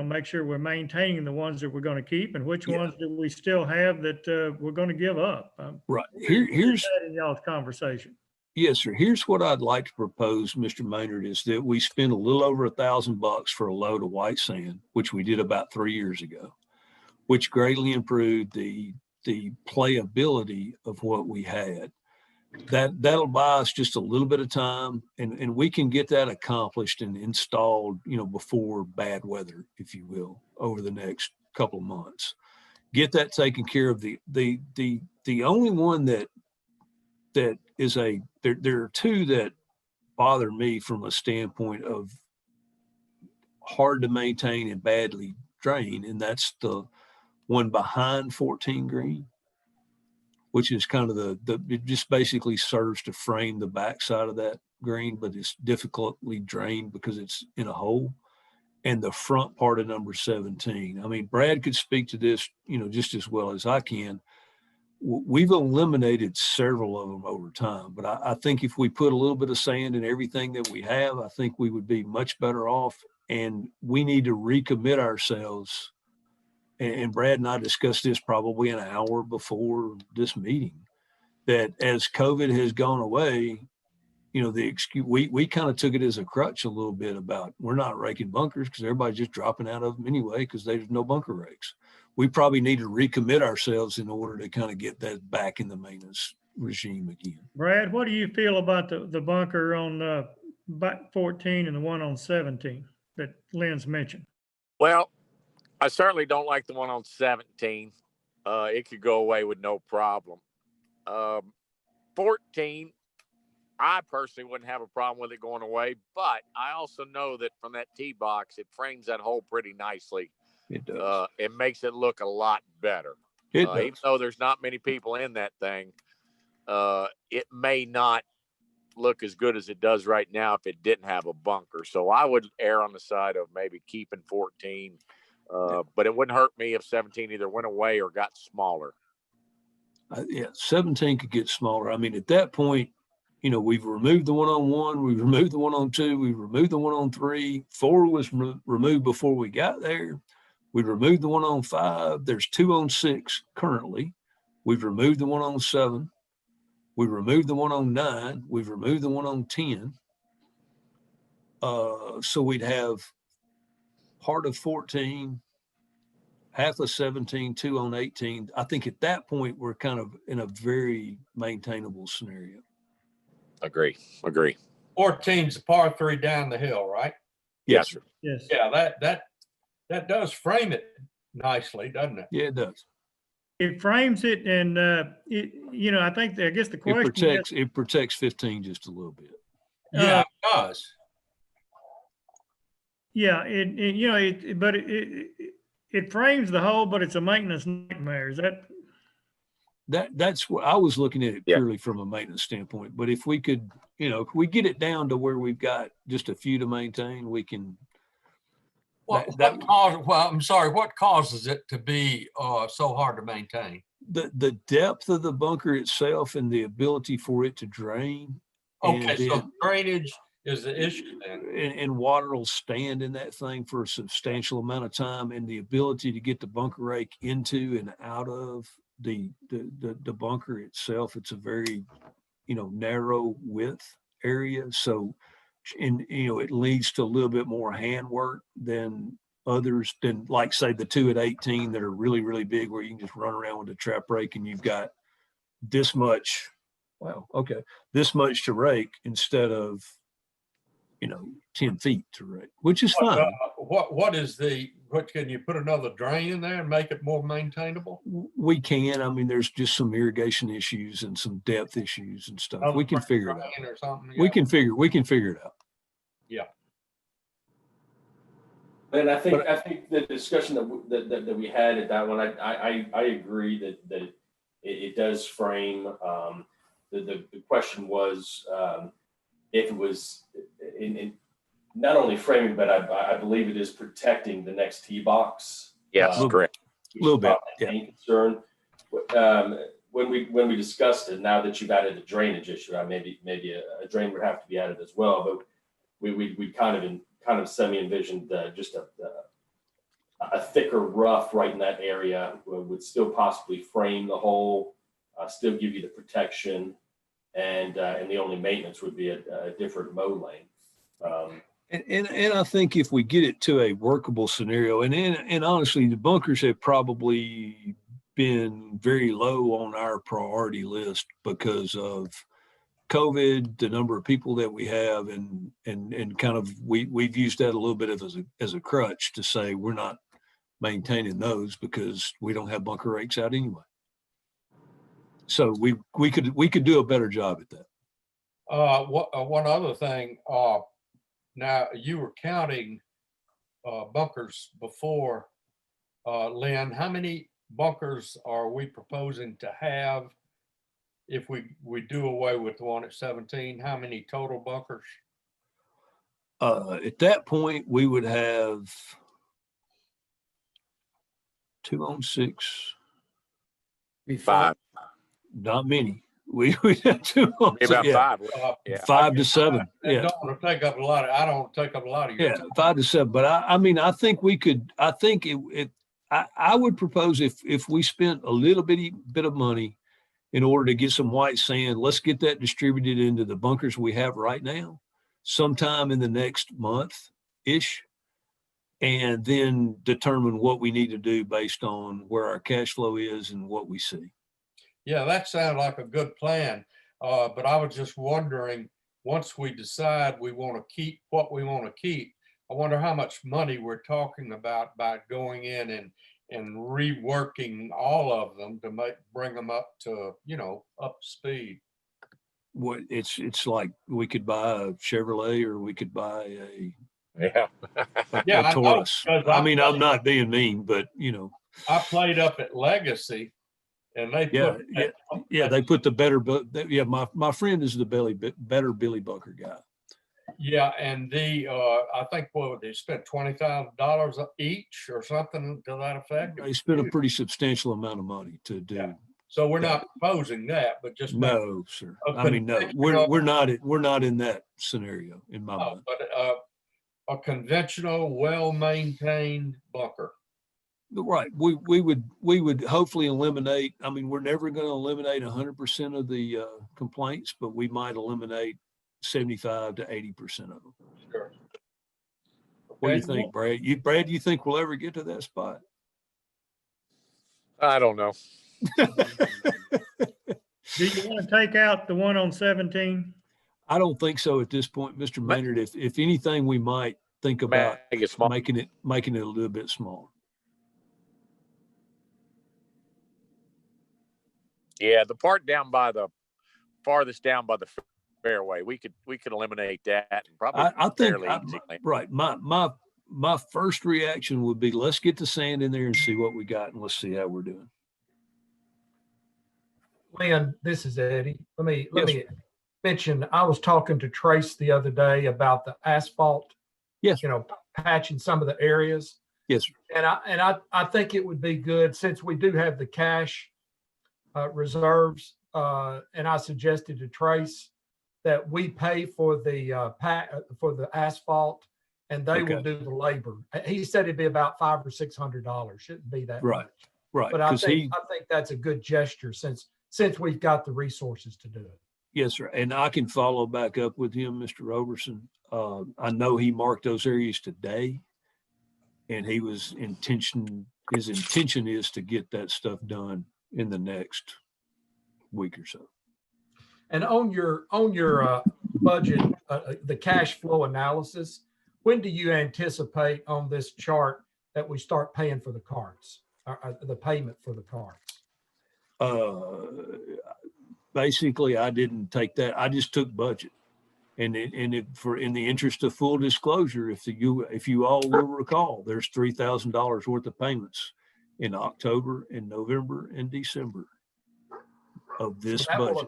make sure we're maintaining the ones that we're going to keep, and which Yeah. ones do we still have that we're going to give up? Right. Here's Here's that in y'all's conversation. Yes, sir. Here's what I'd like to propose, Mr. Maynard, is that we spend a little over $1,000 for a load of white sand, which we did about 3 years ago, which greatly improved the playability of what we had. That'll buy us just a little bit of time, and we can get that accomplished and installed, before bad weather, if you will, over the next couple of months. Get that taken care of. The only one that is there are two that bother me from a standpoint of hard to maintain and badly drain, and that's the one behind 14 green, which is kind of it just basically serves to frame the backside of that green, but it's difficultly drained because it's in a hole. And the front part of number 17. I mean, Brad could speak to this, just as well as I can. We've eliminated several of them over time, but I think if we put a little bit of sand in everything that we have, I think we would be much better off. And we need to recommit ourselves. And Brad and I discussed this probably an hour before this meeting, that as COVID has gone away, the excuse, we kind of took it as a crutch a little bit about we're not raking bunkers because everybody's just dropping out of them anyway because there's no bunker rakes. We probably need to recommit ourselves in order to kind of get that back in the maintenance regime again. Brad, what do you feel about the bunker on 14 and the one on 17 that Lynn's mentioned? Well, I certainly don't like the one on 17. It could go away with no problem. 14, I personally wouldn't have a problem with it going away, but I also know that from that tee box, it frames that hole pretty nicely. It does. It makes it look a lot better. It does. Even though there's not many people in that thing, it may not look as good as it does right now if it didn't have a bunker. So I would err on the side of maybe keeping 14, but it wouldn't hurt me if 17 either went away or got smaller. Yeah, 17 could get smaller. I mean, at that point, we've removed the one on 1, we've removed the one on 2, we've removed the one on 3. 4 was removed before we got there. We removed the one on 5. There's 2 on 6 currently. We've removed the one on 7. We removed the one on 9. We've removed the one on 10. So we'd have part of 14, half of 17, 2 on 18. I think at that point, we're kind of in a very maintainable scenario. Agree. 14's a par 3 down the hill, right? Yes, sir. Yes. Yeah, that does frame it nicely, doesn't it? Yeah, it does. It frames it, and I guess the question It protects 15 just a little bit. Yeah, it does. Yeah, it frames the hole, but it's a maintenance nightmare. Is That's what I was looking at it Yeah. purely from a maintenance standpoint. But if we could, if we get it down to where we've got just a few to maintain, we can. What causes it to be so hard to maintain? The depth of the bunker itself and the ability for it to drain. Okay, so drainage is the issue then. And water will stand in that thing for a substantial amount of time, and the ability to get the bunker rake into and out of the bunker itself. It's a very, narrow width area. So, it leads to a little bit more handwork than others, than like say the 2 at 18 that are really, really big, where you can just run around with a trap rake and you've got this much, this much to rake instead of, 10 feet to rake, which is fine. What can you put another drain in there and make it more maintainable? We can. I mean, there's just some irrigation issues and some depth issues and stuff. We can figure it out. Or something, We can figure it out. Yeah. And I think the discussion that we had at that one, I agree that it does frame. The question was if it was in not only framing, but I believe it is protecting the next tee box. Yes, correct. A little bit. The main concern. When we discussed it, now that you've added a drainage issue, maybe a drain would have to be added as well. But we kind of semi-envisioned just a thicker rough right in that area would still possibly frame the hole, still give you the protection, and the only maintenance would be a different mow length. And I think if we get it to a workable scenario, and honestly, the bunkers have probably been very low on our priority list because of COVID, the number of people that we have, and kind of we've used that a little bit as a crutch to say we're not maintaining those because we don't have bunker rakes out anyway. So we could do a better job at that. One other thing. Now you were counting bunkers before, Lynn. How many bunkers are we proposing to have if we do away with the one at 17? How many total bunkers? At that point, we would have 2 on 6. Be 5. Not many. We would have 2 on 6. About Yeah. 5. Yeah. 5 to 7. I Yeah. don't want to take up a lot of. I don't want to take up a lot of your Yeah, time. 5 to 7. But I mean, I think we could. I think I would propose if we spent a little bit of money in order to get some white sand. Let's get that distributed into the bunkers we have right now, sometime in the next month-ish, and then determine what we need to do based on where our cash flow is and what we see. Yeah, that sounded like a good plan. But I was just wondering, once we decide we want to keep what we want to keep, I wonder how much money we're talking about by going in and reworking all of them to bring them up to, up to speed. What it's like we could buy a Chevrolet or we could buy a Yeah. Yeah, I know, Taurus. because I mean, I'm not being mean, but I played up at Legacy and they they put the better, but yeah, my friend is the better Billy Bunker guy. Yeah, and I think they spent $20,000 each or something to that effect. They spent a pretty substantial amount of money to do. Yeah. So we're not proposing that, but just No, sir. a I mean, no, conventional- we're not in that scenario in my mind. but a conventional, well-maintained bunker. Right. We would hopefully eliminate, I mean, we're never going to eliminate 100% of the complaints, but we might eliminate 75 to 80% of them. Sure. What do you Okay, think, Brad? Brad, you think we'll ever get to that spot? I don't know. Do you want to take out the one on 17? I don't think so at this point, Mr. Maynard. If anything, we might think about Make it small. making it a little bit smaller. Yeah, the part down by the farthest down by the fairway, we could eliminate that and probably I think fairly easily. right. My first reaction would be, let's get the sand in there and see what we got, and let's see how we're doing. Lynn, this is Eddie. Let me Yes. mention, I was talking to Trace the other day about the asphalt. Yes. Patching some of the areas. Yes, sir. And I think it would be good, since we do have the cash reserves, and I suggested to Trace that we pay for the asphalt and they will do the labor. He said it'd be about $500 or $600. Shouldn't be that Right. much. Right. But I Because think that's a good gesture since we've got the resources to do it. yes, sir. And I can follow back up with him, Mr. Roberson. I know he marked those areas today, and his intention is to get that stuff done in the next week or so. And on your budget, the cash flow analysis, when do you anticipate on this chart that we start paying for the cards, the payment for the cards? Basically, I didn't take that. I just took budget. And in the interest of full disclosure, if you all will recall, there's $3,000 worth of payments in October and November and December of this budget.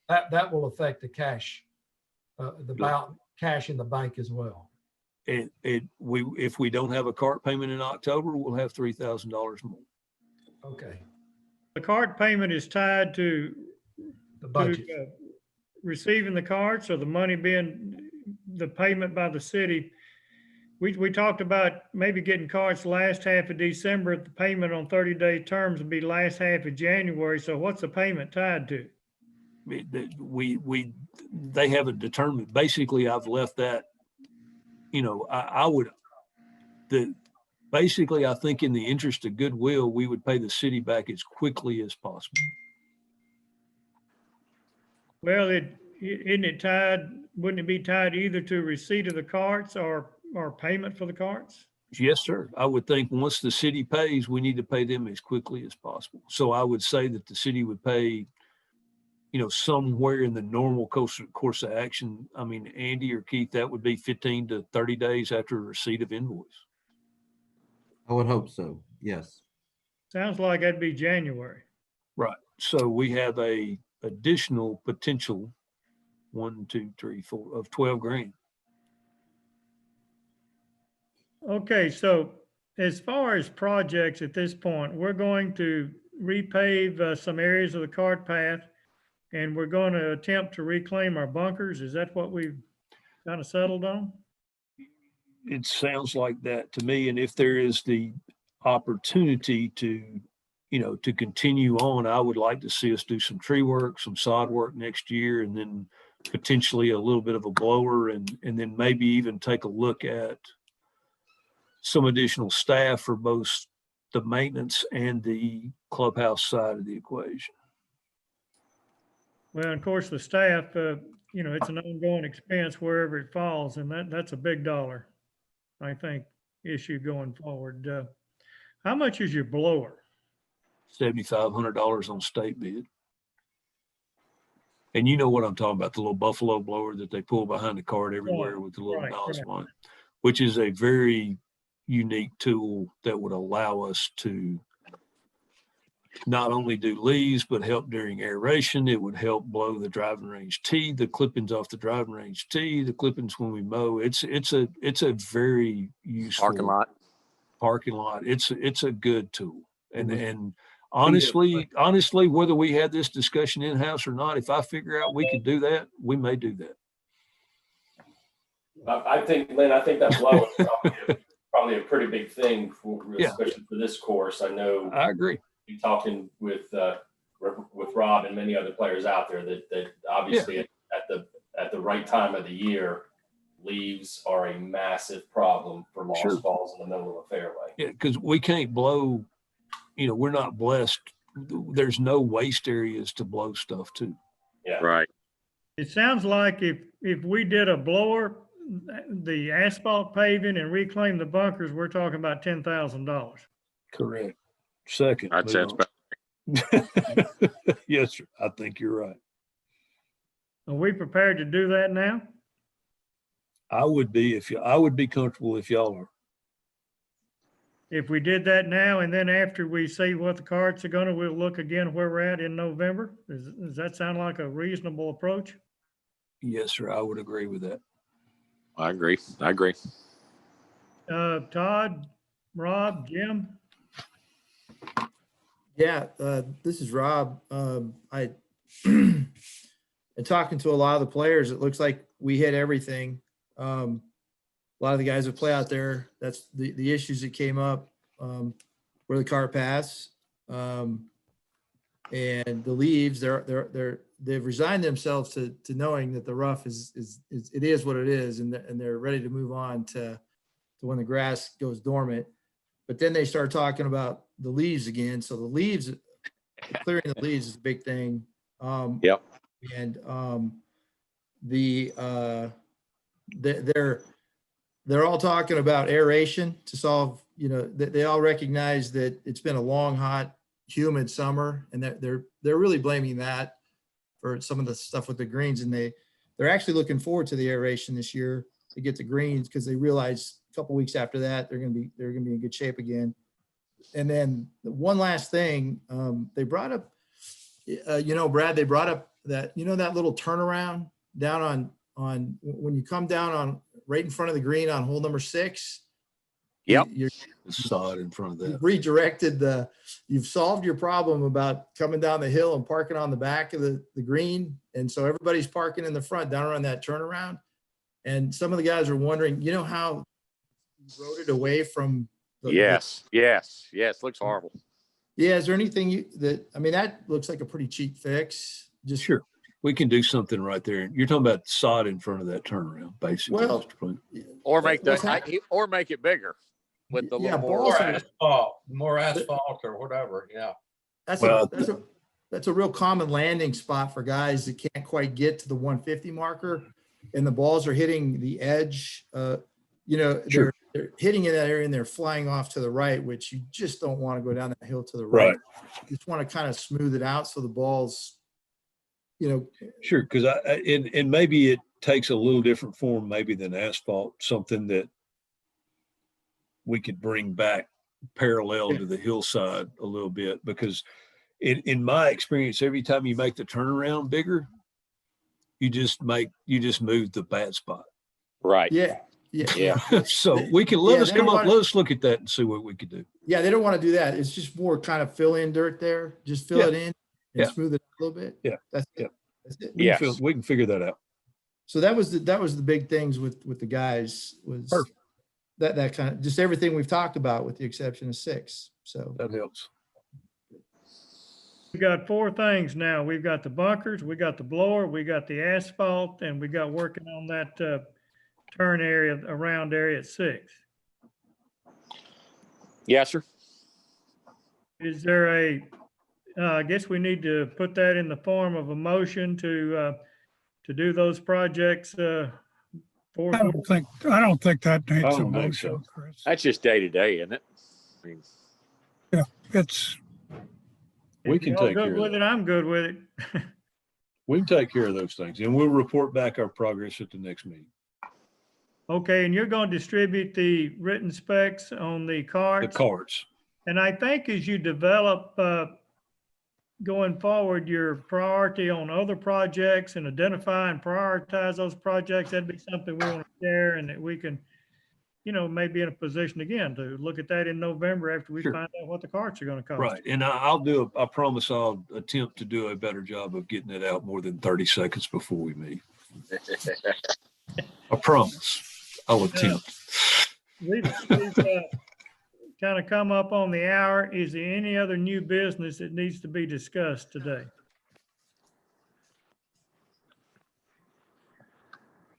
That will affect the cash, cash in the bank as well. If we don't have a cart payment in October, we'll have $3,000 more. Okay. The cart payment is tied to The budget. receiving the carts, or the money being the payment by the city. We talked about maybe getting carts last half of December. The payment on 30-day terms would be last half of January. So what's the payment tied to? They haven't determined. Basically, I've left that. Basically, I think in the interest of goodwill, we would pay the city back as quickly as possible. Well, isn't it tied? Wouldn't it be tied either to receipt of the carts or payment for the carts? Yes, sir. I would think once the city pays, we need to pay them as quickly as possible. So I would say that the city would pay, somewhere in the normal course of action. I mean, Andy or Keith, that would be 15 to 30 days after receipt of invoice. I would hope so. Yes. Sounds like that'd be January. Right. So we have a additional potential 1, 2, 3, 4 of 12 grand. Okay, so as far as projects at this point, we're going to repave some areas of the cart path, and we're going to attempt to reclaim our bunkers. Is that what we've kind of settled on? It sounds like that to me. And if there is the opportunity to, you know, to continue on, I would like to see us do some tree work, some sod work next year, and then potentially a little bit of a blower, and then maybe even take a look at some additional staff for both the maintenance and the clubhouse side of the equation. Well, of course, the staff, you know, it's an ongoing expense wherever it falls, and that's a big dollar, I think, issue going forward. How much is your blower? $7,500 on state bid. And you know what I'm talking about, the little buffalo blower that they pull behind the cart everywhere with the little right, nozzle right. on it, which is a very unique tool that would allow us to not only do leaves, but help during aeration. It would help blow the driving range tee, the clippings off the driving range tee, the clippings when we mow. It's a very useful parking lot. It's a good tool. And honestly, whether we had this discussion in-house or not, if I figure out we can do that, we may do that. I think, Lynn, that blow is probably a pretty big thing, especially for this course. I know. I agree. Be talking with Rob and many other players out there that obviously at the right time of the year, leaves are a massive problem for lost balls in the middle of a fairway. Yeah, because we can't blow, you know, we're not blessed. There's no waste areas to blow stuff to. Yeah. Right. It sounds like if we did a blower, the asphalt paving and reclaim the bunkers, we're talking about $10,000. Correct. Second. That sounds better. Yes, sir. I think you're right. Are we prepared to do that now? I would be comfortable if y'all are. If we did that now, and then after we see what the cards are gonna, we'll look again where we're at in November. Does that sound like a reasonable approach? Yes, sir. I would agree with that. I agree. Todd, Rob, Jim? Yeah, this is Rob. And talking to a lot of the players, it looks like we hit everything. A lot of the guys that play out there, that's the issues that came up were the car pass and the leaves. They've resigned themselves to knowing that the rough is what it is, and they're ready to move on to when the grass goes dormant. But then they start talking about the leaves again. So the leaves, clearing the leaves is a big thing. Yep. And they're all talking about aeration to solve, you know, they all recognize that it's been a long, hot, humid summer, and they're really blaming that for some of the stuff with the greens. And they're actually looking forward to the aeration this year to get the greens, because they realize a couple weeks after that they're going to be in good shape again. And then the one last thing, they brought up, Brad, they brought up that, that little turnaround down on when you come down on right in front of the green on hole number 6. Yep. You're sod in front of that. You've redirected you've solved your problem about coming down the hill and parking on the back of the green. And so everybody's parking in the front down around that turnaround. And some of the guys are wondering, how you rode it away from Yes. Looks horrible. Yeah. Is there anything that looks like a pretty cheap fix? Just Sure. We can do something right there. You're talking about sod in front of that turnaround, basically. Well, or make it bigger with the little more asphalt or whatever. Yeah. That's a real common landing spot for guys that can't quite get to the 150 marker, and the balls are hitting the edge. Sure. They're hitting in that area and they're flying off to the right, which you just don't want to go down that hill to the right. You just want to kind of smooth it out so the balls, Sure, because and maybe it takes a little different form maybe than asphalt, something that we could bring back parallel to the hillside a little bit, because in my experience, every time you make the turnaround bigger, you just move the bad spot. Right. Yeah. So we can let us look at that and see what we could do. Yeah, they don't want to do that. It's just more kind of fill in dirt there. Just fill it in and smooth it a little bit. Yeah. That's it. We can figure that out. So that was the big things with the guys was perfect. That kind of just everything we've talked about with the exception of 6. So that helps. We got 4 things now. We've got the bunkers, we got the blower, we got the asphalt, and we got working on that turn area, around area at 6. Yes, sir. Is there I guess we need to put that in the form of a motion to do those projects. I don't think that I needs a don't think motion, so. Chris. That's just day to day, isn't it? I mean, It's, We If can y'all take good care of with that. it, I'm good with it. We can take care of those things and we'll report back our progress at the next meeting. Okay, and you're going to distribute the written specs on the The cards? cards. And I think as you develop, going forward, your priority on other projects and identify and prioritize those projects, that'd be something we want to share and that we can, maybe in a position again to look at that in November after we Sure. find out what the carts are going to cost. Right. And I promise I'll attempt to do a better job of getting it out more than 30 seconds before we meet. I promise I'll attempt. We've kind of come up on the hour. Is there any other new business that needs to be discussed today?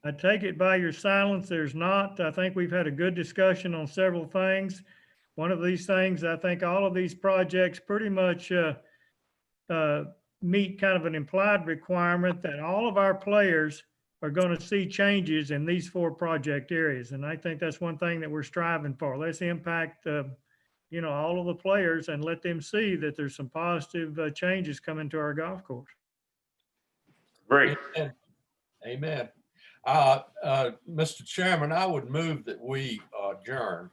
I take it by your silence, there's not. I think we've had a good discussion on several things. One of these things, I think all of these projects pretty much meet kind of an implied requirement that all of our players are going to see changes in these 4 project areas. And I think that's one thing that we're striving for. Let's impact, all of the players and let them see that there's some positive changes coming to our golf course. great. Amen. Mr. Chairman, I would move that we adjourn.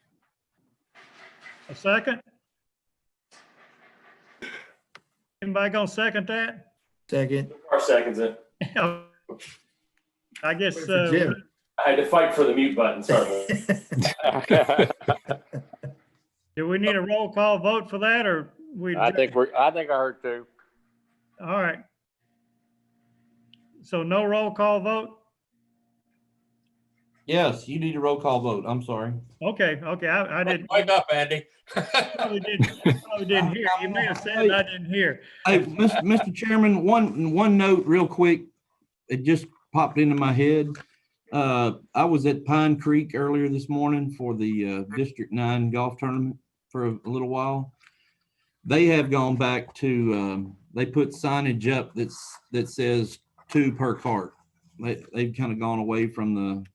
A second? Anybody gonna second that? Second. Our seconds it. I guess, Wait for Jim. I had to fight for the mute button, sorry. do we need a roll call vote for that or we? I think I heard too. All right. So no roll call vote? Yes, you need a roll call vote. I'm sorry. Okay, I didn't, Wake up, Andy. probably didn't hear. You may have said and I didn't hear. Hey, Mr. Chairman, one note real quick. It just popped into my head. I was at Pine Creek earlier this morning for the District 9 golf tournament for a little while. They have gone back to, they put signage up that says 2 per cart. They've kind of gone away from the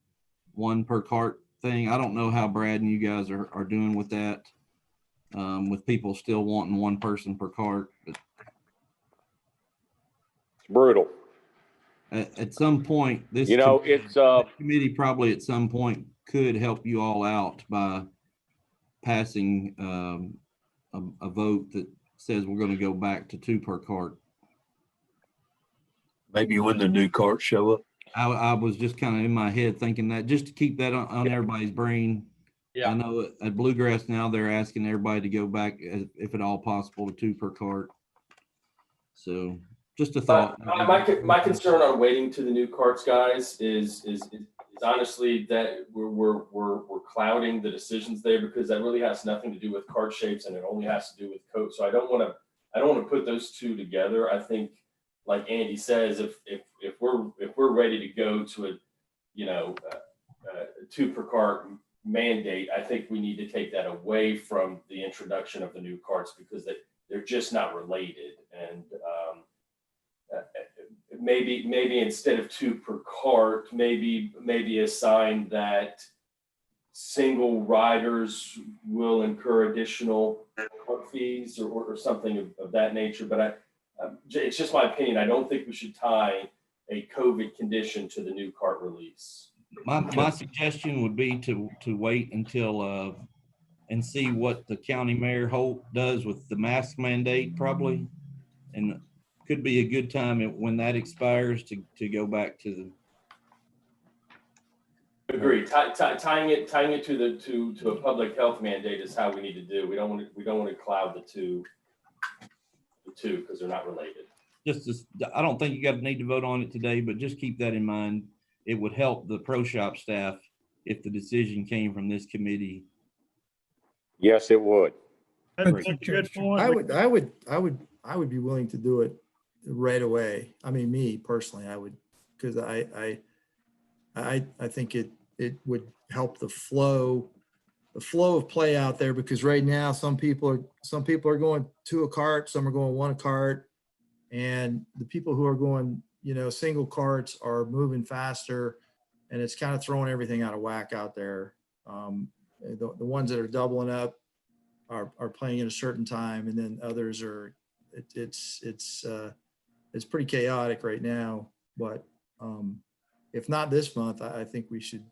1 per cart thing. I don't know how Brad and you guys are doing with that, with people still wanting 1 person per cart. But It's brutal. at some point, this It's committee probably at some point could help you all out by passing a vote that says we're going to go back to 2 per cart. Maybe when the new carts show up. I was just kind of in my head thinking that, just to keep that on everybody's brain. Yeah. I know at Bluegrass now they're asking everybody to go back, if at all possible, to 2 per cart. So just a thought. My concern on waiting to the new carts, guys, is honestly that we're clouding the decisions there, because that really has nothing to do with cart shapes and it only has to do with coat. So I don't want to put those 2 together. I think, like Andy says, if we're ready to go to a 2 per cart mandate, I think we need to take that away from the introduction of the new carts, because they're just not related. And maybe instead of 2 per cart, maybe a sign that single riders will incur additional cart fees or something of that nature. But it's just my opinion. I don't think we should tie a COVID condition to the new cart release. My suggestion would be to wait until and see what the county mayor Holt does with the mask mandate, probably, and could be a good time when that expires to go back to the. Agree. Tying it to a public health mandate is how we need to do. We don't want to cloud the two because they're not related. I don't think you got to need to vote on it today, but just keep that in mind. It would help the pro shop staff if the decision came from this committee. Yes, it would. That's Good a good suggestion. point. I would be willing to do it right away. I mean, me personally, I would, because I think it would help the flow of play out there, because right now some people are going 2 a cart, some are going 1 a cart, and the people who are going, single carts are moving faster, and it's kind of throwing everything out of whack out there. The ones that are doubling up are playing at a certain time, and then others are, it's pretty chaotic right now. But if not this month, I think we should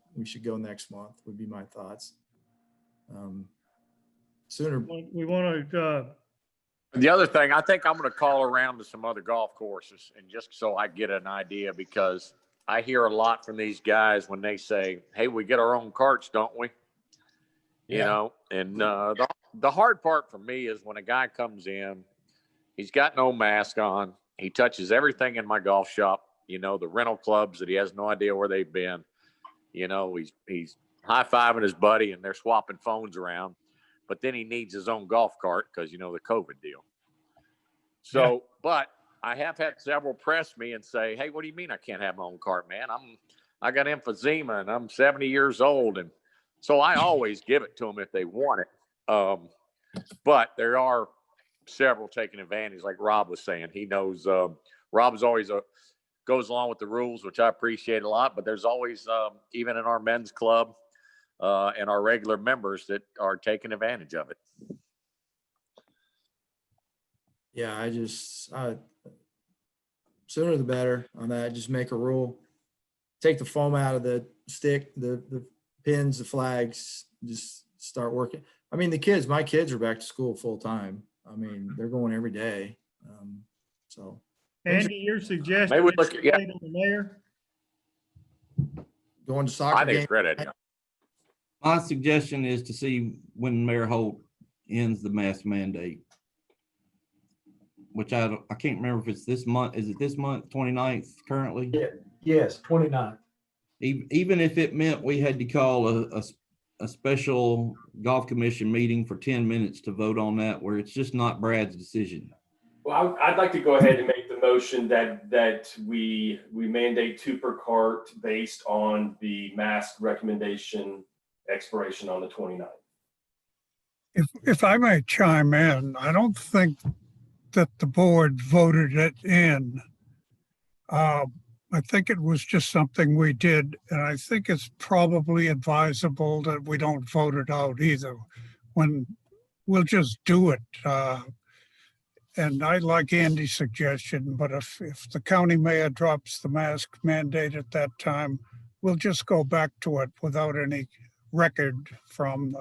go next month, would be my thoughts. Sooner. We want to, The other thing, I think I'm going to call around to some other golf courses, and just so I get an idea, because I hear a lot from these guys when they say, "Hey, we get our own carts, don't we?" You know, and the hard part for me is when a guy comes in, he's got no mask on, he touches everything in my golf shop. The rental clubs that he has no idea where they've been. He's high-fiving his buddy, and they're swapping phones around. But then he needs his own golf cart because, the COVID deal. So, but I have had several press me and say, "Hey, what do you mean I can't have my own cart, man? I got emphysema and I'm 70 years old." And so I always give it to them if they want it. But there are several taking advantage, like Rob was saying. He knows Rob's always goes along with the rules, which I appreciate a lot. But there's always, even in our men's club, and our regular members that are taking advantage of it. Yeah, sooner the better on that. Just make a rule. Take the foam out of the stick, the pins, the flags, just start working. I mean, my kids are back to school full time. I mean, they're going every day. So. Andy, your suggestion Maybe we is look to at- yeah. wait on the mayor? Going to soccer I think game. it's a great idea. My suggestion is to see when Mayor Holt ends the mask mandate, which I can't remember if it's this month. Is it this month, 29th currently? Yeah. Yes, 29th. Even if it meant we had to call a special golf commission meeting for 10 minutes to vote on that, where it's just not Brad's decision. Well, I'd like to go ahead and make the motion that we mandate 2 per cart based on the mask recommendation expiration on the 29th. If I may chime in, I don't think that the board voted it in. I think it was just something we did, and I think it's probably advisable that we don't vote it out either. When we'll just do it. And I like Andy's suggestion, but if the county mayor drops the mask mandate at that time, we'll just go back to it without any record from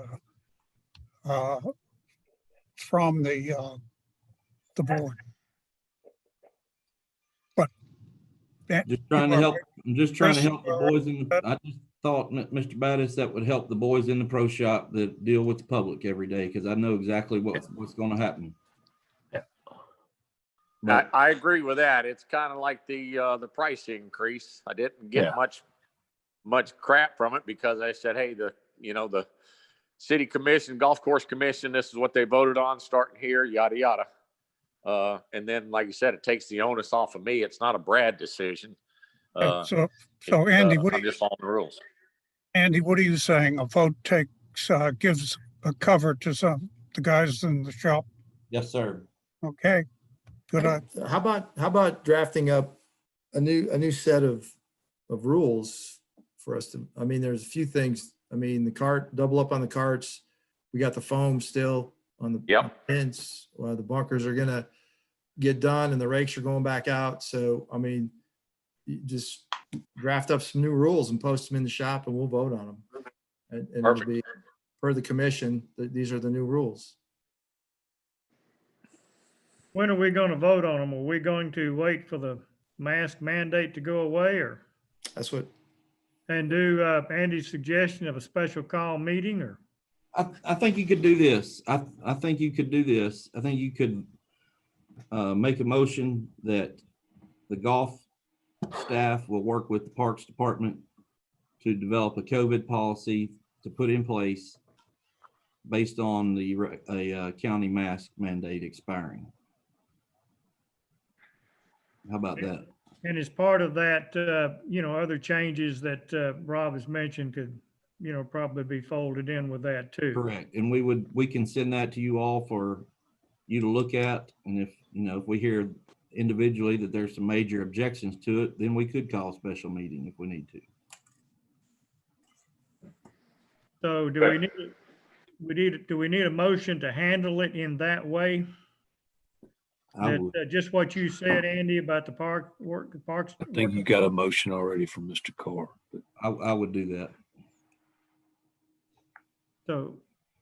the board. But Just trying to help. I'm just trying to help the boys I just thought, Mr. Battis, that would help the boys in the pro shop that deal with the public every day, because I know exactly what's going to happen. But I agree with that. It's kind of like the price increase. I didn't get much crap from it because I said, "Hey, the city commission, golf course commission, this is what they voted on starting here, yada yada." And then, like you said, it takes the onus off of me. It's not a Brad decision. So Andy, I'm just following the rules. Andy, what are you saying? A vote gives a cover to the guys in the shop? yes, sir. Okay, good. How about drafting up a new set of rules for us to, I mean, there's a few things. I mean, the cart, double up on the carts. We got the foam still on the pins. Well, the bunkers are gonna get done and the rakes are going back out. So, I mean, you just draft up some new rules and post them in the shop and we'll vote on them. And it'll be per the commission, these are the new rules. When are we going to vote on them? Are we going to wait for the mask mandate to go away, and do Andy's suggestion of a special call meeting, or? I think you could do this. I think you could do this. I think you could make a motion that the golf staff will work with the Parks Department to develop a COVID policy to put in place. based on a county mask mandate expiring. How about that? And as part of that, other changes that Rob has mentioned could, probably be folded in with that too. Correct. And we can send that to you all for you to look at. And if we hear individually that there's some major objections to it, then we could call a special meeting if we need to. So do we need a motion to handle it in that way? Just what you said, Andy, about the parks. I think you got a motion already from Mr. Carr. But I would do that. So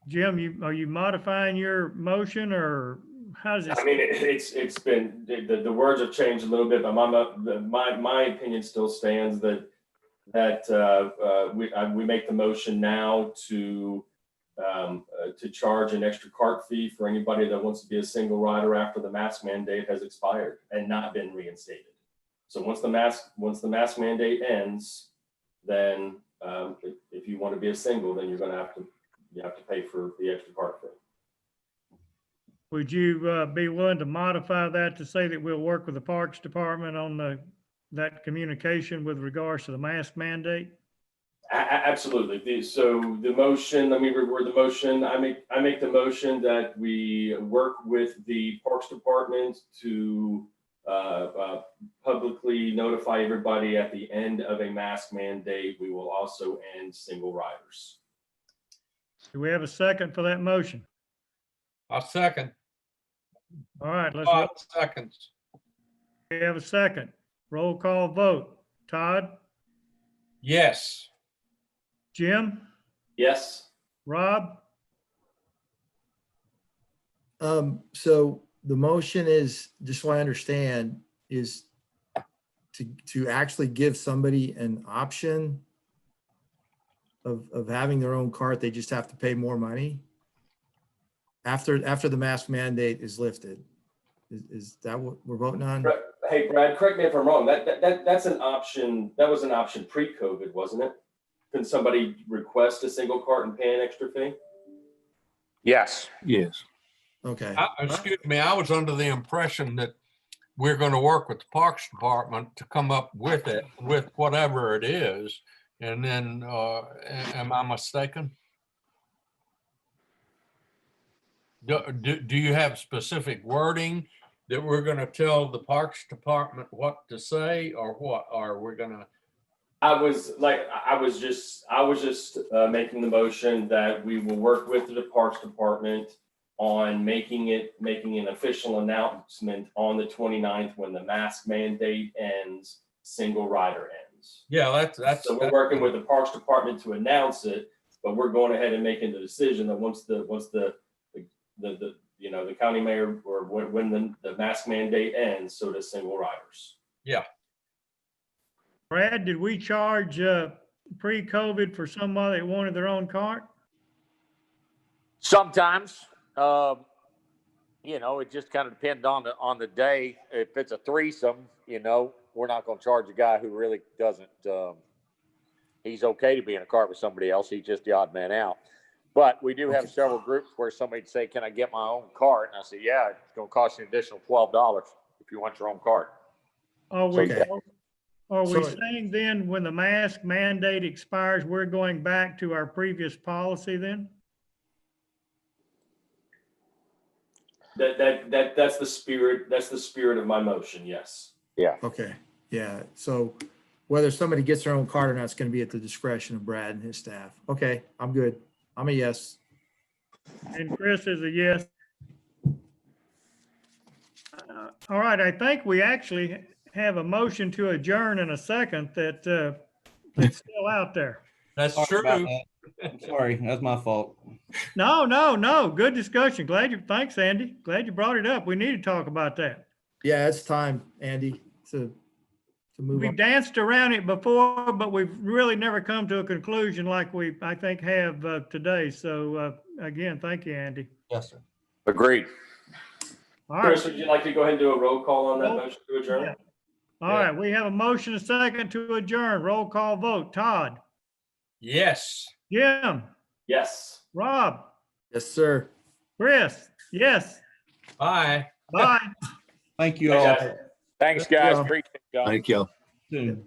Jim, are you modifying your motion or how does it? I mean, it's been, the words have changed a little bit, but my opinion still stands that we make the motion now to charge an extra cart fee for anybody that wants to be a single rider after the mask mandate has expired and not been reinstated. So once the mask mandate ends, then if you want to be a single, then you have to pay for the extra cart fee. Would you be willing to modify that to say that we'll work with the Parks Department on that communication with regards to the mask mandate? Absolutely. So the motion, let me reword the motion. I make the motion that we work with the Parks Department to publicly notify everybody at the end of a mask mandate. We will also end single riders. Do we have a second for that motion? I'll second. All right, let's 5 seconds. we have a second. Roll call vote. Todd, Yes. Jim, Yes. Rob, So the motion is, just so I understand, is to actually give somebody an option of having their own cart. They just have to pay more money after the mask mandate is lifted. Is that what we're voting on? Hey, Brad, correct me if I'm wrong. That's an option. That was an option pre-COVID, wasn't it? Can somebody request a single cart and pay an extra fee? Yes. yes, Okay. Excuse me, I was under the impression that we're going to work with the Parks Department to come up with it, with whatever it is. And then, am I mistaken? Do you have specific wording that we're going to tell the Parks Department what to say, or what? Or we're going to? I was just making the motion that we will work with the Parks Department on making an official announcement on the 29th when the mask mandate ends, single rider ends. Yeah, So we're working with the Parks Department to announce it, but we're going ahead and making the decision that once the county mayor, or when the mask mandate ends, so does single riders. Yeah. Brad, did we charge pre-COVID for somebody that wanted their own cart? Sometimes, it just kind of depends on the day. If it's a threesome, we're not going to charge a guy who really doesn't. He's okay to be in a cart with somebody else. He's just the odd man out. But we do have several groups where somebody'd say, "Can I get my own cart?" And I say, "Yeah, it's going to cost you an additional $12 if you want your own cart." Are we So- saying then when the mask mandate expires, we're going back to our previous policy then? That's the spirit. That's the spirit of my motion. Yes. Yeah. Okay. Yeah. So whether somebody gets their own cart or not, it's going to be at the discretion of Brad and his staff. Okay. I'm good. I'm a yes. And Chris is a yes. All right, I think we actually have a motion to adjourn in a second that's still out there. That's Sorry true. about that. I'm sorry, that's my fault. No, good discussion. Thanks, Andy. Glad you brought it up. We need to talk about that. Yeah, it's time, Andy, to move We've on. danced around it before, but we've really never come to a conclusion like we, I think, have today. So again, thank you, Andy. Yes, sir. Agreed. All right. Chris, would you like to go ahead and do a roll call on that Roll- motion to adjourn? Yeah. All right, we have a motion, a second to adjourn. Roll call vote. Todd, Yes. Jim, Yes. Rob, Yes, sir. Chris, yes, Bye. bye. Thank you Thanks, all. guys. Thanks, Thank you guys. all. Appreciate y'all. Thank you. Soon.